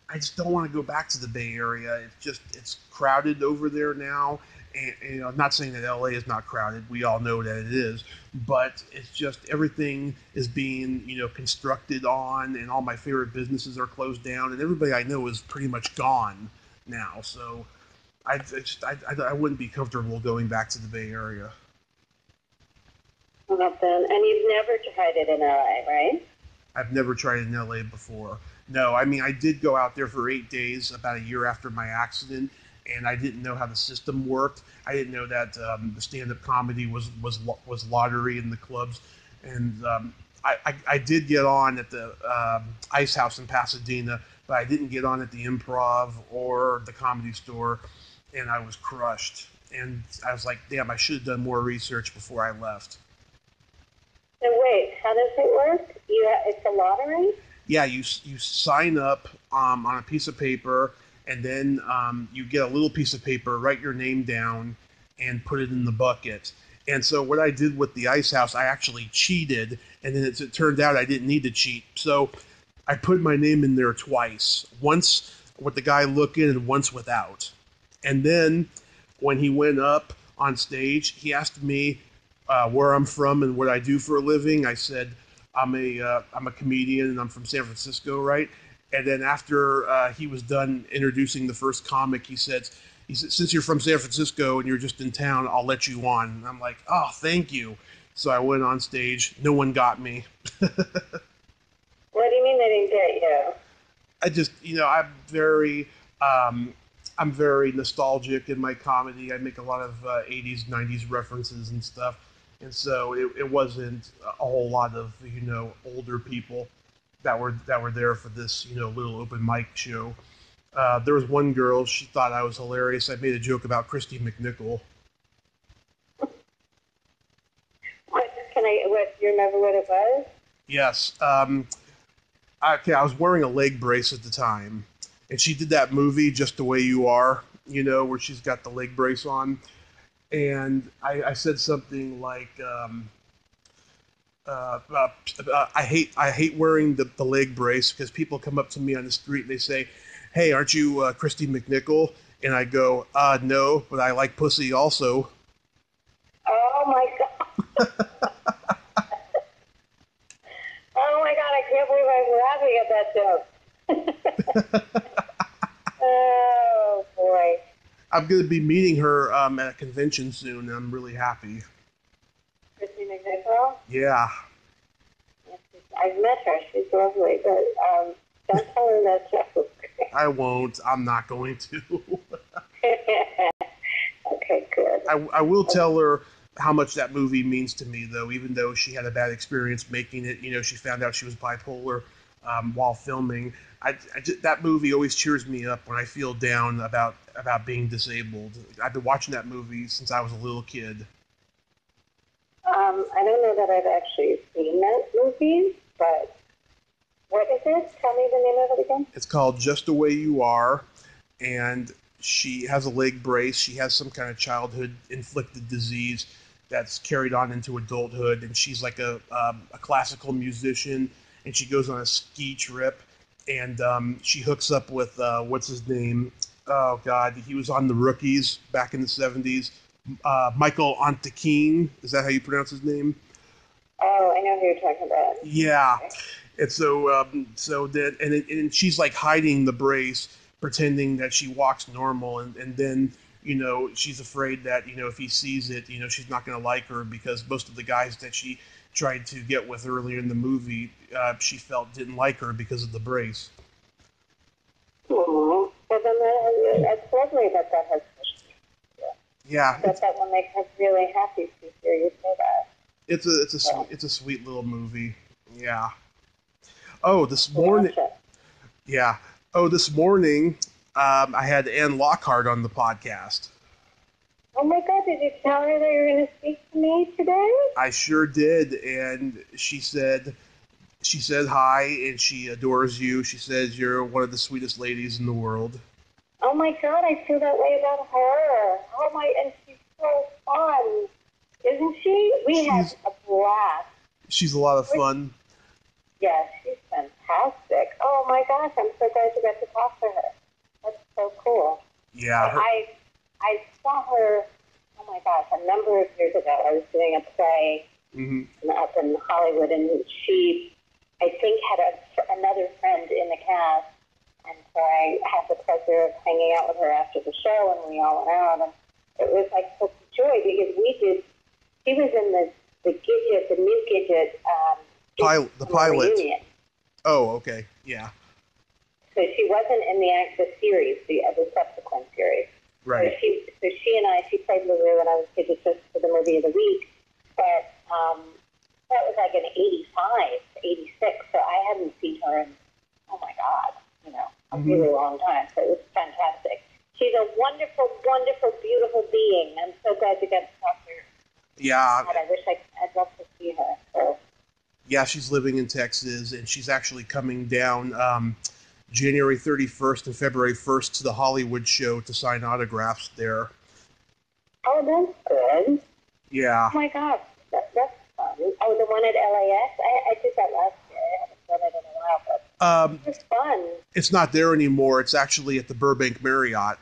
I just don't want to go back to the Bay Area. It's crowded over there now. And I'm not saying that LA is not crowded. We all know that it is. But it's just everything is being, constructed on, and all my favorite businesses are closed down, and everybody I know is pretty much gone now. So I wouldn't be comfortable going back to the Bay Area. Well, then, and you've never tried it in LA, right? I've never tried it in LA before. No, I mean, I did go out there for 8 days about a year after my accident, and I didn't know how the system worked. I didn't know that the stand-up comedy was lottery in the clubs. And I did get on at the Ice House in Pasadena, but I didn't get on at the Improv or the Comedy Store, and I was crushed. And I was like, damn, I should have done more research before I left. So wait, how does it work? It's a lottery? Yeah, you sign up on a piece of paper, and then you get a little piece of paper, write your name down, and put it in the bucket. And so what I did with the Ice House, I actually cheated, and then it turned out I didn't need to cheat. So I put my name in there twice, once with the guy looking and once without. And then when he went up on stage, he asked me where I'm from and what I do for a living. I said, I'm a comedian and I'm from San Francisco, right? And then after he was done introducing the first comic, he said, since you're from San Francisco and you're just in town, I'll let you on. And I'm like, oh, thank you. So I went on stage. No one got me. What do you mean they didn't get you? I just, I'm very nostalgic in my comedy. I make a lot of 80s, 90s references and stuff. And so it wasn't a whole lot of, older people that were there for this, little open mic show. There was one girl, she thought I was hilarious. I made a joke about Christy McNichol. Can I Do you remember what it was? Yes. Okay, I was wearing a leg brace at the time, and she did that movie Just the Way You Are, where she's got the leg brace on, and I said something like, I hate wearing the leg brace because people come up to me on the street and they say, "Hey, aren't you Christy McNichol?" And I go, "No, but I like pussy also." Oh my god! Oh my god! I can't believe I'm laughing at that joke. Oh boy! I'm going to be meeting her at a convention soon, and I'm really happy. Christy McNichol? Yeah. I've met her. She's lovely, but don't tell her that joke. I won't. I'm not going to. Okay, good. I will tell her how much that movie means to me, though, even though she had a bad experience making it. She found out she was bipolar while filming. That movie always cheers me up when I feel down about being disabled. I've been watching that movie since I was a little kid. I don't know that I've actually seen that movie, but what is it? Tell me the name of it again. It's called Just the Way You Are, and she has a leg brace. She has some kind of childhood inflicted disease that's carried on into adulthood, and she's like a classical musician, and she goes on a ski trip, and she hooks up with what's his name? Oh God, he was on The Rookies back in the 70s. Michael Ontekine, is that how you pronounce his name? Oh, I know who you're talking about. Yeah, and and she's like hiding the brace, pretending that she walks normal, and then she's afraid that if he sees it, she's not going to like her because most of the guys that she tried to get with earlier in the movie, she felt didn't like her because of the brace. Mm-hmm. Well, then that's lovely that has. Yeah, that will make her really happy to hear you say that. It's a sweet little movie. Yeah. Oh, this morning. Yeah. Oh, this morning, I had Ann Lockhart on the podcast. Oh my God! Did you tell her that you were going to speak to me today? I sure did, and she said hi, and she adores you. She says you're one of the sweetest ladies in the world. Oh my God! I feel that way about her. Oh my! And she's so fun, isn't she? We had a blast. She's a lot of fun. Yeah, she's fantastic. Oh my gosh! I'm so glad you got to talk to her. That's so cool. Yeah. I saw her, oh my gosh, a number of years ago. I was doing a play up in Hollywood, and she, I think, had another friend in the cast, and so I had the pleasure of hanging out with her after the show, and we all went out, and it was like such a joy because she was in the new Gidget, the pilot. Reunion. Oh, okay, yeah. So she wasn't in the series, the subsequent series. Right. So she played LaRue, and I was Gidget just for the movie of the week. But that was like in 85, 86, so I hadn't seen her in, oh my God, a really long time. So it was fantastic. She's a wonderful, wonderful, beautiful being. I'm so glad you got to talk to her. Yeah. God, I'd love to see her. So. Yeah, she's living in Texas, and she's actually coming down January 31st and February 1st to the Hollywood show to sign autographs there. Oh, that's good. Yeah. Oh, my God. That's fun. Oh, the one at LAX? I did that last year. I haven't done it in a while, but it was fun. It's not there anymore. It's actually at the Burbank Marriott.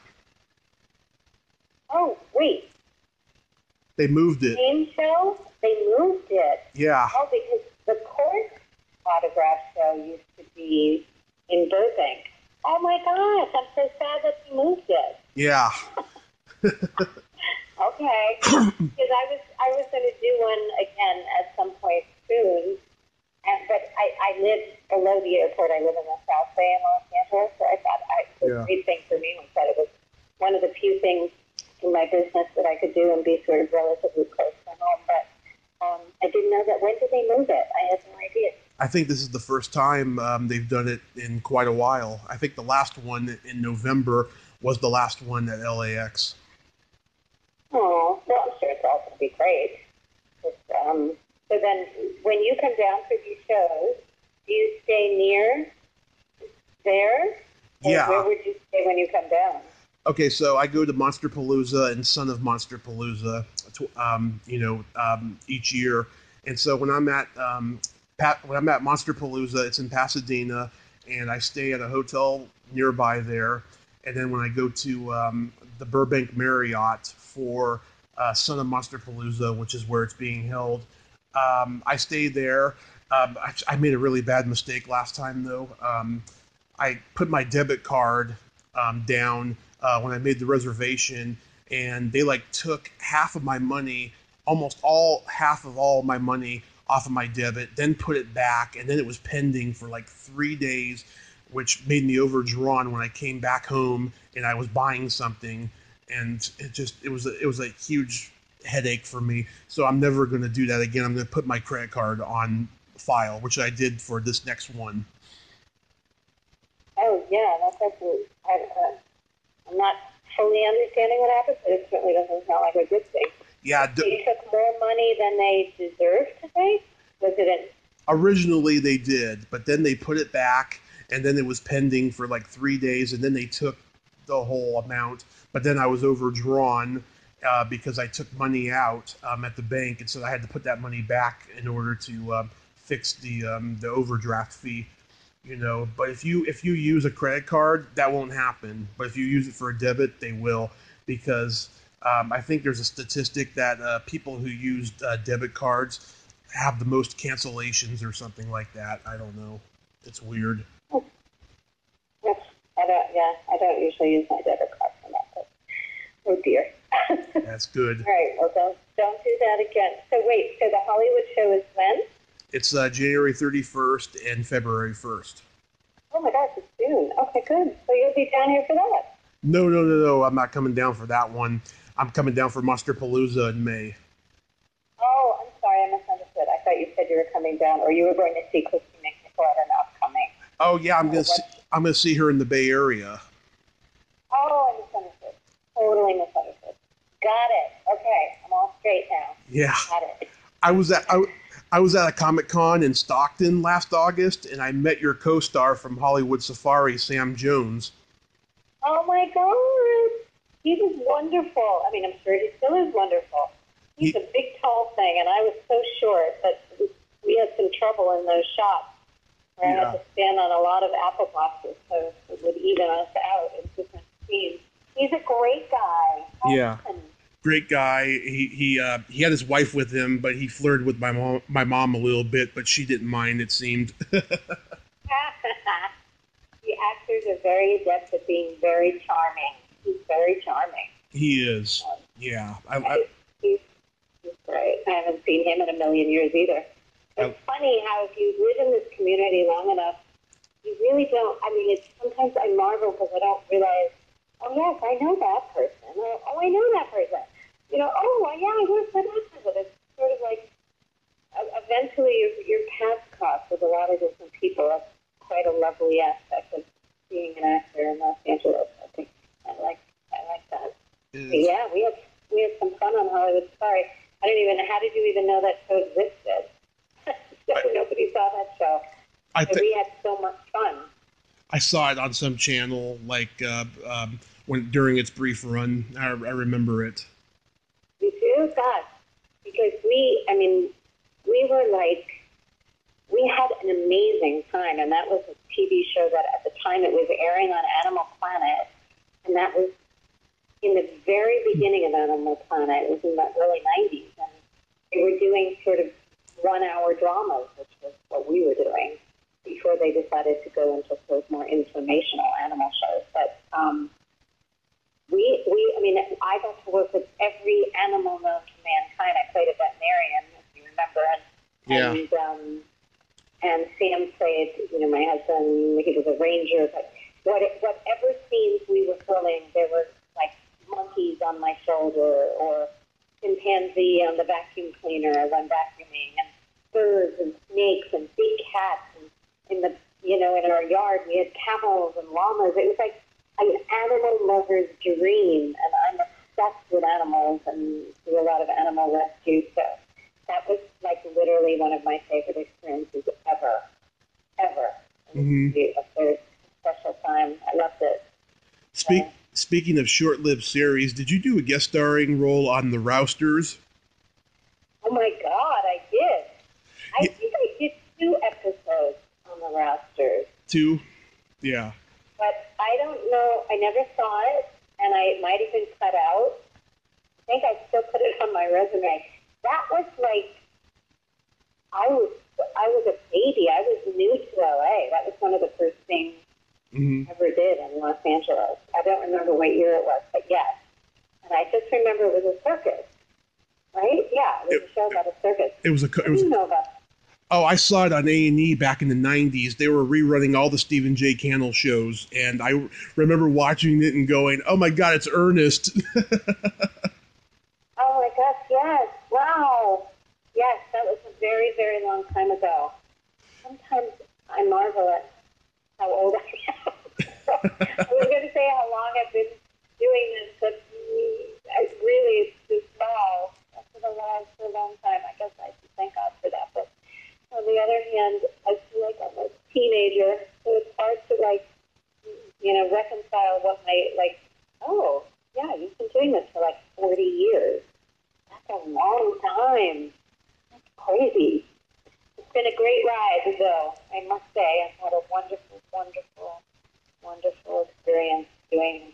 Oh, wait. They moved it. Game show? They moved it. Yeah. Oh, because the Cork autograph show used to be in Burbank. Oh my gosh, I'm so sad that you moved it. Yeah. Okay. Because I was going to do one again at some point soon, but I live below the airport. I live in the South Bay in Los Angeles, so I thought the great thing for me was that it was one of the few things in my business that I could do and be sort of relatively close to home. But I didn't know that. When did they move it? I had no idea. I think this is the first time they've done it in quite a while. I think the last one in November was the last one at LAX. Oh, well, I'm sure it's all going to be great. Just, So then when you come down for these shows, do you stay near there? Or Yeah. where would you stay when you come down? Okay, so I go to Monsterpalooza and Son of Monsterpalooza, each year. And so when I'm at Monsterpalooza, it's in Pasadena, and I stay at a hotel nearby there. And then when I go to the Burbank Marriott for Son of Monsterpalooza, which is where it's being held, I stay there. I made a really bad mistake last time, though. I put my debit card down when I made the reservation, and they took half of my money, half of all my money off of my debit, then put it back, and then it was pending for 3 days, which made me overdrawn when I came back home and I was buying something, and it was a huge headache for me. So I'm never going to do that again. I'm going to put my credit card on file, which I did for this next one. Oh yeah, that's absolutely. I'm not fully understanding what happened, but it certainly doesn't sound like a good thing. Yeah, they took more money than they deserved to take. Was it? Originally they did, but then they put it back, and then it was pending for 3 days, and then they took the whole amount. But then I was overdrawn because I took money out at the bank, and so I had to put that money back in order to fix the overdraft fee. But if you use a credit card, that won't happen. But if you use it for a debit, they will, because I think there's a statistic that people who use debit cards have the most cancellations or something like that. I don't know. It's weird. I don't usually use my debit card for that. But, oh dear. That's good. All right. Well, don't do that again. So wait. So the Hollywood show is when? It's January 31st and February 1st. Oh my gosh, it's soon. Okay, good. So you'll be down here for that? No. I'm not coming down for that one. I'm coming down for Monsterpalooza in May. Oh, I'm sorry. I misunderstood. I thought you said you were coming down, or you were going to see Christy McNichol upcoming. Oh yeah, I'm gonna see her in the Bay Area. Oh, I misunderstood. Totally misunderstood. Got it. Okay, I'm all straight now. Yeah. Got it. I was at a Comic-Con in Stockton last August, and I met your co-star from Hollywood Safari, Sam Jones. Oh my God. He was wonderful. I mean, I'm sure he still is wonderful. He's a big, tall thing, and I was so short that we had some trouble in those shots. I had to stand on a lot of apple boxes, so it would even us out in different scenes. He's a great guy. Yeah. Great guy. He had his wife with him, but he flirted with my mom a little bit, but she didn't mind, it seemed. The actors are very adept at being very charming. He's very charming. He is. Yeah. He's great. I haven't seen him in a million years either. It's funny how if you live in this community long enough, you really don't. I mean, sometimes I marvel because I don't realize, oh, yes, I know that person. Oh, I know that person. Oh, yeah, I work for that person. It's sort of like eventually your paths cross with a lot of different people. That's quite a lovely aspect of being an actor in Los Angeles. I think I like that. Yeah, we had some fun on Hollywood Safari. I don't even. How did you even know that show existed? Nobody saw that show. We had so much fun. I saw it on some channel, during its brief run. I remember it. You too? God. Because we had an amazing time, and that was a TV show that at the time it was airing on Animal Planet, and that was in the very beginning of Animal Planet. It was in the early 90s, and they were doing sort of 1-hour dramas, which was what we were doing before they decided to go into those more informational animal shows. But I got to work with every animal known to mankind. I played a veterinarian, if you remember, and Sam played, my husband. He was a ranger. But whatever scenes we were filming, there were like monkeys on my shoulder, or chimpanzee on the vacuum cleaner as I'm vacuuming, and birds and snakes and big cats, and in our yard we had camels and llamas. It was like an animal lover's dream, and I'm obsessed with animals and do a lot of animal rescue. So that was like literally one of my favorite experiences ever. Mm-hmm. A very special time. I loved it. Speaking of short-lived series, did you do a guest starring role on the Rousters? Oh my God, I did. I think I did 2 episodes on the Rousters. 2? Yeah. But I don't know. I never saw it, and it might have been cut out. I think I still put it on my resume. That was like, I was a baby. I was new to LA. That was one of the first things I ever did in Los Angeles. I don't remember what year it was, but yes. And I just remember it was a circus, right? Yeah, it was a show about a circus. What do you know about it? Oh, I saw it on A&E back in the 90s. They were rerunning all the Stephen J. Cannell shows, and I remember watching it and going, oh my God, it's Ernest. Oh my gosh, yes. Wow. Yes, that was a very, very long time ago. Sometimes I marvel at how old I am. I was going to say how long I've been doing this, but I really, it's too small. For a long time. I guess I should thank God for that. But on the other hand, I feel like I'm a teenager, so it's hard to, reconcile what oh, yeah, you've been doing this for 40 years. That's a long time. That's crazy. It's been a great ride, though, I must say. I've had a wonderful, wonderful, wonderful experience doing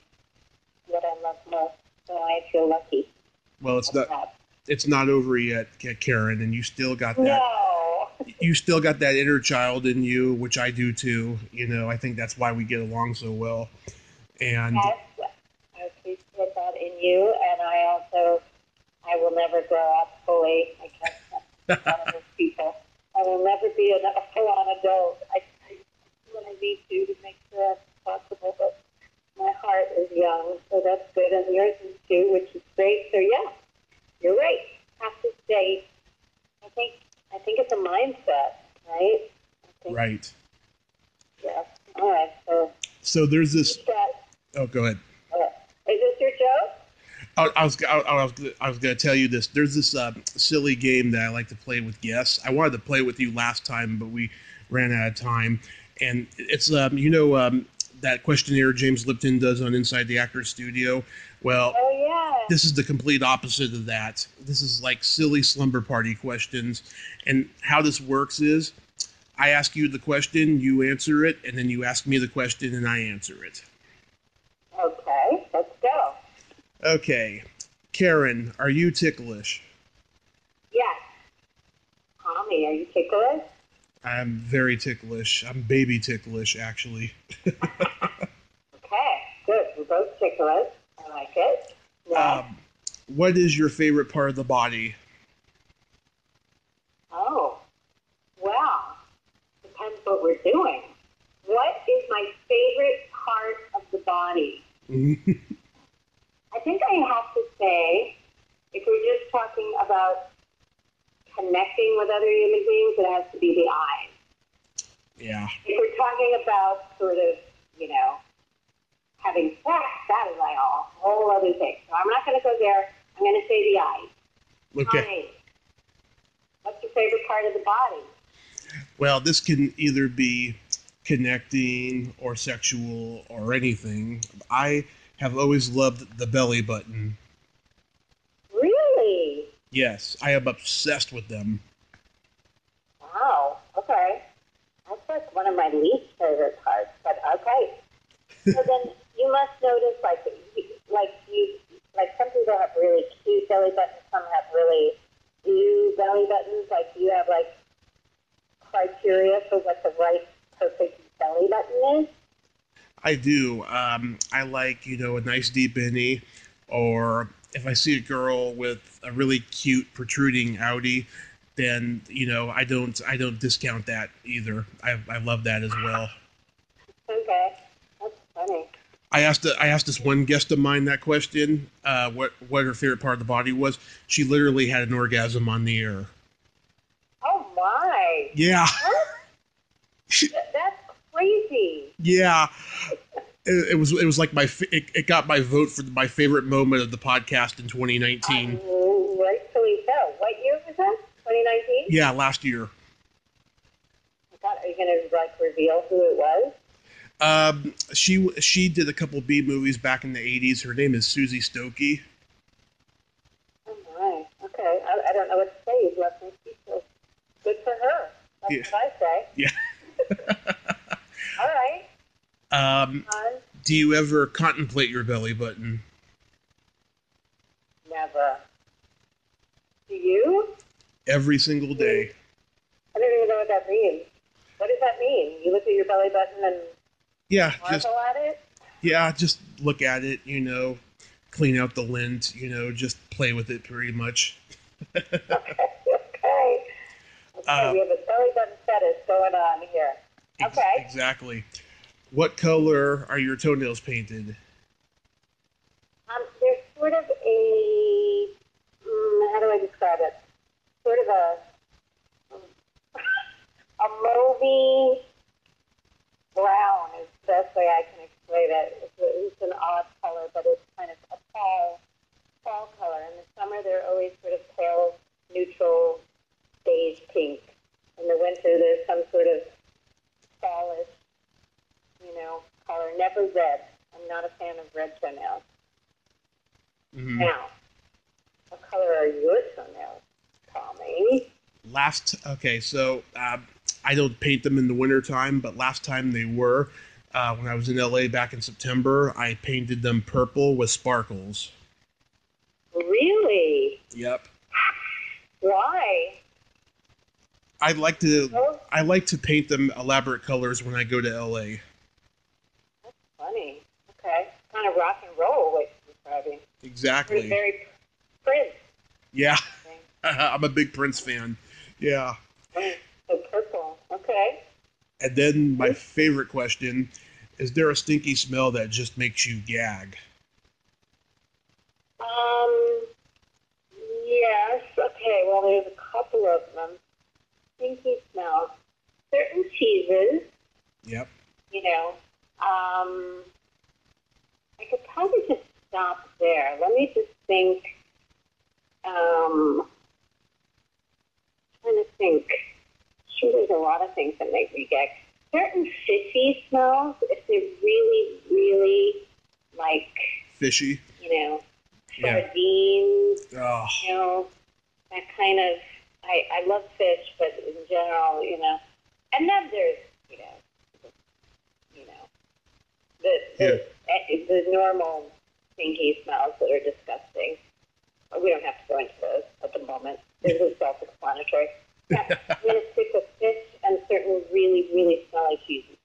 what I love most, so I feel lucky. Well, it's not over yet, Caryn, and you still got that. No. You still got that inner child in you, which I do too. I think that's why we get along so well. And yes, I appreciate that in you, and I will never grow up fully. I guess that's one of those people. I will never be a full-on adult. I do what I need to make sure that's possible, but my heart is young, so that's good, and yours is too, which is great. So yeah, you're right. Have to stay. I think it's a mindset, right? right. Yeah. All right. So there's this. Oh, go ahead. Is this your joke? I was going to tell you this. There's this silly game that I like to play with guests. I wanted to play with you last time, but we ran out of time. And it's that questionnaire James Lipton does on Inside the Actors Studio. Well, this is the complete opposite of that. This is like silly slumber party questions. And how this works is I ask you the question, you answer it, and then you ask me the question and I answer it. Okay, let's go. Okay. Caryn, are you ticklish? Yes. Tommy, are you ticklish? I'm very ticklish. I'm baby ticklish, actually. Okay, good. We're both ticklish. I like it. Yeah. What is your favorite part of the body? Oh, wow. Depends what we're doing. What is my favorite part of the body? I think I have to say, if we're just talking about connecting with other human beings, it has to be the eyes. Yeah. If we're talking about sort of, having sex, that is like a whole other thing. So I'm not going to go there. I'm going to say the eyes. Okay. Eyes. What's your favorite part of the body? Well, this can either be connecting or sexual or anything. I have always loved the belly button. Really? Yes, I am obsessed with them. Wow. Okay. That's like one of my least favorite parts, but okay. So then you must notice, some people have really cute belly buttons, some have really new belly buttons. Like, do you have criteria for what the right perfect belly button is? I do. I like, a nice deep innie, or if I see a girl with a really cute protruding outie, then I don't discount that either. I love that as well. Okay, that's funny. I asked this one guest of mine that question, what her favorite part of the body was. She literally had an orgasm on the air. Oh my! Yeah. That's crazy. Yeah. It was like it got my vote for my favorite moment of the podcast in 2019. Rightfully so. What year was that? 2019? Yeah, last year. Are you going to reveal who it was? She did a couple B movies back in the 80s. Her name is Susie Stokey. Oh my. Okay. I don't know what to say. You've left me speechless. Good for her. That's Yeah. what I say. Yeah. All right. Do you ever contemplate your belly button? Never. Do you? Every single day. I don't even know what that means. What does that mean? You look at your belly button and marvel at it? Yeah, just look at it, clean out the lint, just play with it pretty much. Okay. We have a belly button fetish going on here. Okay. Exactly. What color are your toenails painted? There's sort of a, how do I describe it? Sort of a mauvey brown is the best way I can explain it. It's an odd color, but it's kind of a fall color. In the summer, they're always sort of pale, neutral, beige pink. In the winter, there's some sort of fallish, color. Never red. I'm not a fan of red toenails. Mm-hmm. Now, what color are your toenails, Tommy? So I don't paint them in the wintertime, but last time they were. When I was in LA back in September, I painted them purple with sparkles. Really? Yep. Why? I like to paint them elaborate colors when I go to LA. That's funny. Okay. Kind of rock and roll, what you're describing. Exactly. Very Prince. Yeah. I'm a big Prince fan. Yeah. So purple. Okay. And then my favorite question, is there a stinky smell that just makes you gag? Yes. Okay. Well, there's a couple of them. Stinky smells. Certain cheeses. Yep. I could probably just stop there. Let me just think. Trying to think. Sure, there's a lot of things that make me gag. Certain fishy smells, if they're really, really fishy. Sardines. Oh. That kind of. I love fish, but in general, and then there's, the normal stinky smells that are disgusting. We don't have to go into those at the moment. This is self-explanatory. Yeah, I'm going to stick with fish and certain really, really smelly cheeses.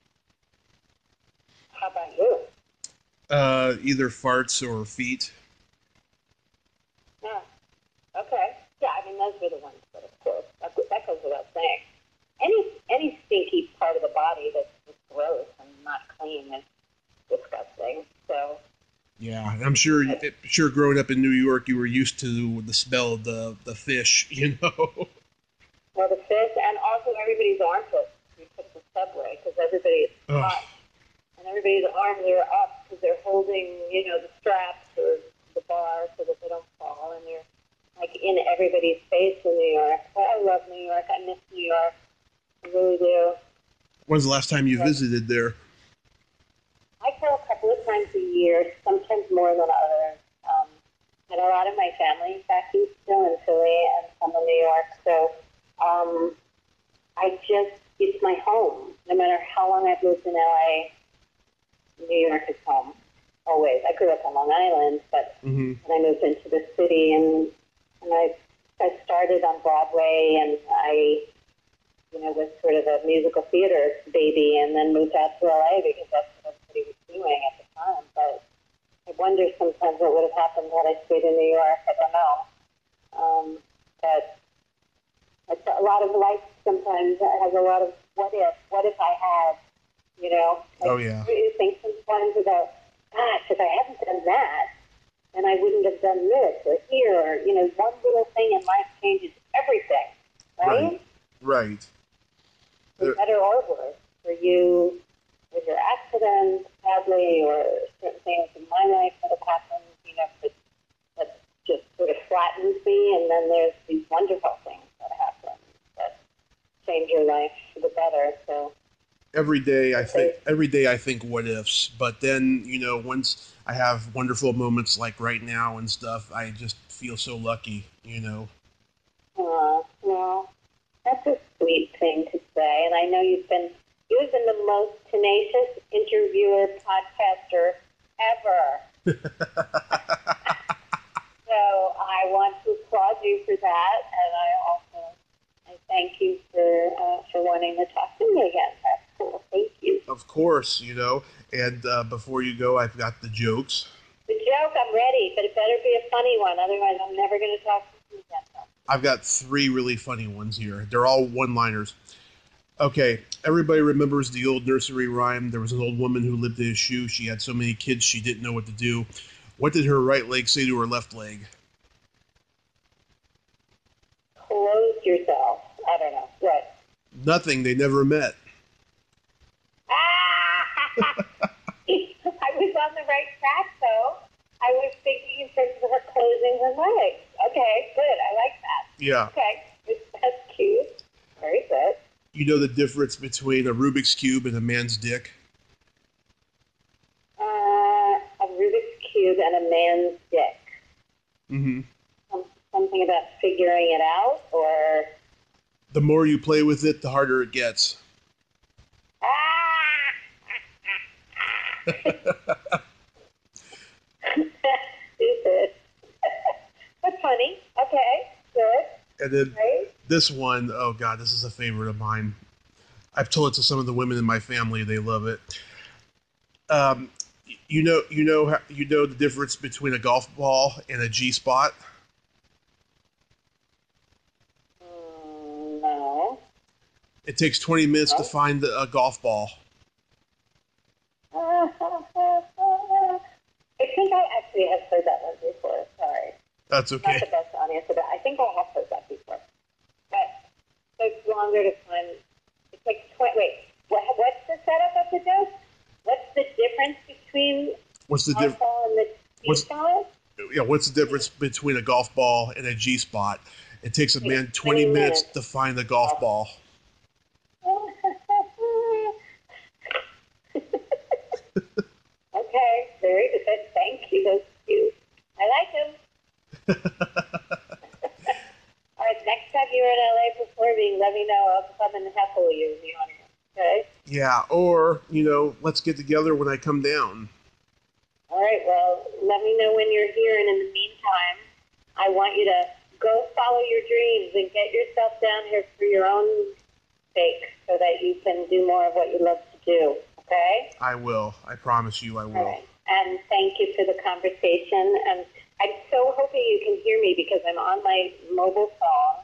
How about you? Either farts or feet. Yeah. Okay. Yeah, those are the ones, but of course, that goes without saying. Any stinky part of the body that's just gross and not clean is disgusting. So. Yeah, I'm sure growing up in New York, you were used to the smell of the fish, Well, the fish, and also everybody's armpits. You took the subway because everybody's hot. And everybody's arms are up because they're holding, the straps or the bar so that they don't fall. And you're in everybody's face in New York. But I love New York. I miss New York. I really do. When's the last time you visited there? I go a couple of times a year, sometimes more than others. And a lot of my family back east still in Philly and some in New York. So it's my home. No matter how long I've lived in LA, New York is home. Always. I grew up on Long Island, but when I moved into the city and I started on Broadway and I was sort of a musical theater baby and then moved out to LA because that's what everybody was doing at the time. But I wonder sometimes what would have happened had I stayed in New York. I don't know. But it's a lot of life sometimes has a lot of what if I had, Oh, yeah. You think sometimes about, gosh, if I hadn't done that, then I wouldn't have done this or here, or, one little thing in life changes everything, right? Right. For better or worse, for you, with your accident, sadly, or certain things in my life that have happened, that just sort of flattens me, and then there's these wonderful things that happen. change your life for the better. So every day I think what ifs, but then, once I have wonderful moments like right now and stuff, I just feel so lucky. well, that's a sweet thing to say, and I know you've been the most tenacious interviewer podcaster ever. So I want to applaud you for that, and I thank you for wanting to talk to me again. That's cool. Thank you. Of course, and before you go, I've got the jokes. The joke, I'm ready, but it better be a funny one. Otherwise, I'm never going to talk to you again. I've got 3 really funny ones here. They're all one-liners. Okay, everybody remembers the old nursery rhyme. There was an old woman who lived in a shoe. She had so many kids she didn't know what to do. What did her right leg say to her left leg? Close yourself. I don't know. What? Nothing. They never met. I was on the right track, though. I was thinking in terms of her closing her legs. Okay, good. I like that. Yeah. Okay, that's cute. Very good. You know the difference between a Rubik's Cube and a man's dick? A Rubik's Cube and a man's dick. Mm-hmm. Something about figuring it out, or... The more you play with it, the harder it gets. Stupid. That's funny. Okay, good. And then right? This one, oh God, this is a favorite of mine. I've told it to some of the women in my family; they love it. You know the difference between a golf ball and a G-spot? No. It takes 20 minutes to find a golf ball. I think I actually have heard that one before. Sorry. That's okay. Not the best audience, but I think I have heard that before. But it takes longer to find. It takes 20. Wait, what's the setup of the joke? What's the difference between golf ball and the G-spot? What's the difference between a golf ball and a G-spot? It takes a man 20 minutes to find the golf ball. Okay, very good. Thank you. That's cute. I like him. All right, next time you're in LA performing, let me know. I'll come and heckle you in the audience. Okay? Yeah, or, let's get together when I come down. All right, well, let me know when you're here, and in the meantime, I want you to go follow your dreams and get yourself down here for your own sake so that you can do more of what you love to do, okay? I will. I promise you I will. All right. And thank you for the conversation. And I'm so hoping you can hear me because I'm on my mobile phone,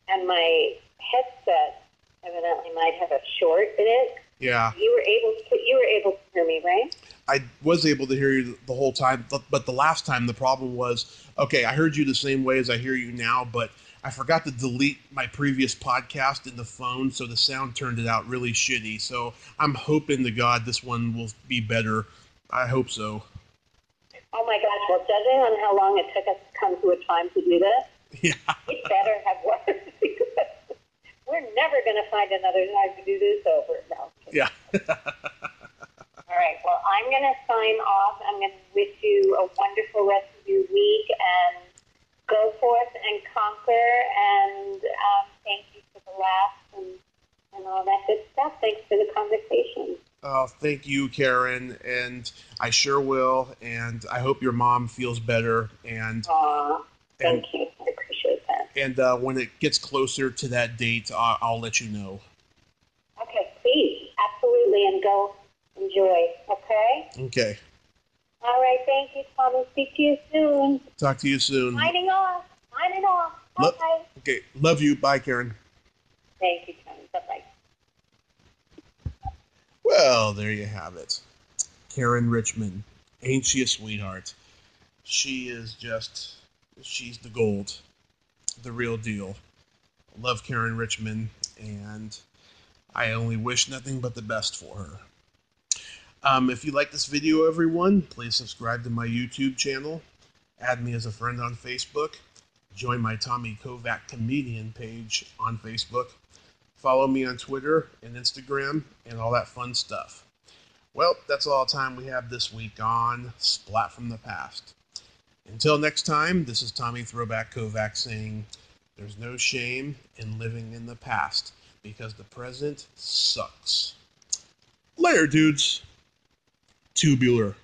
and my headset evidently might have a short in it. Yeah. You were able to hear me, right? I was able to hear you the whole time, but the last time the problem was, okay, I heard you the same way as I hear you now, but I forgot to delete my previous podcast in the phone, so the sound turned it out really shitty. So I'm hoping to God this one will be better. I hope so. Oh my gosh, well, judging on how long it took us to come to a time to do this, yeah. It better have worked because we're never going to find another time to do this over. No. Yeah. All right, well, I'm going to sign off. I'm going to wish you a wonderful rest of your week, and go forth and conquer, and thank you for the laughs and all that good stuff. Thanks for the conversation. Oh, thank you, Caryn, and I sure will, and I hope your mom feels better. And thank you. I appreciate that. And when it gets closer to that date, I'll let you know. Okay, please, absolutely, and go enjoy, okay? Okay. All right, thank you, Tommy. Speak to you soon. Talk to you soon. Signing off. Bye. Okay, love you. Bye, Caryn. Thank you, Tommy. Bye-bye. Well, there you have it. Caryn Richman. Ain't she a sweetheart? She is she's the gold. The real deal. Love Caryn Richman, and I only wish nothing but the best for her. If you like this video, everyone, please subscribe to my YouTube channel. Add me as a friend on Facebook. Join my Tommy Kovac comedian page on Facebook. Follow me on Twitter and Instagram and all that fun stuff. Well, that's all the time we have this week on Splat from the Past. Until next time, this is Tommy Throwback Kovac saying, there's no shame in living in the past because the present sucks. Later, dudes. Tubular.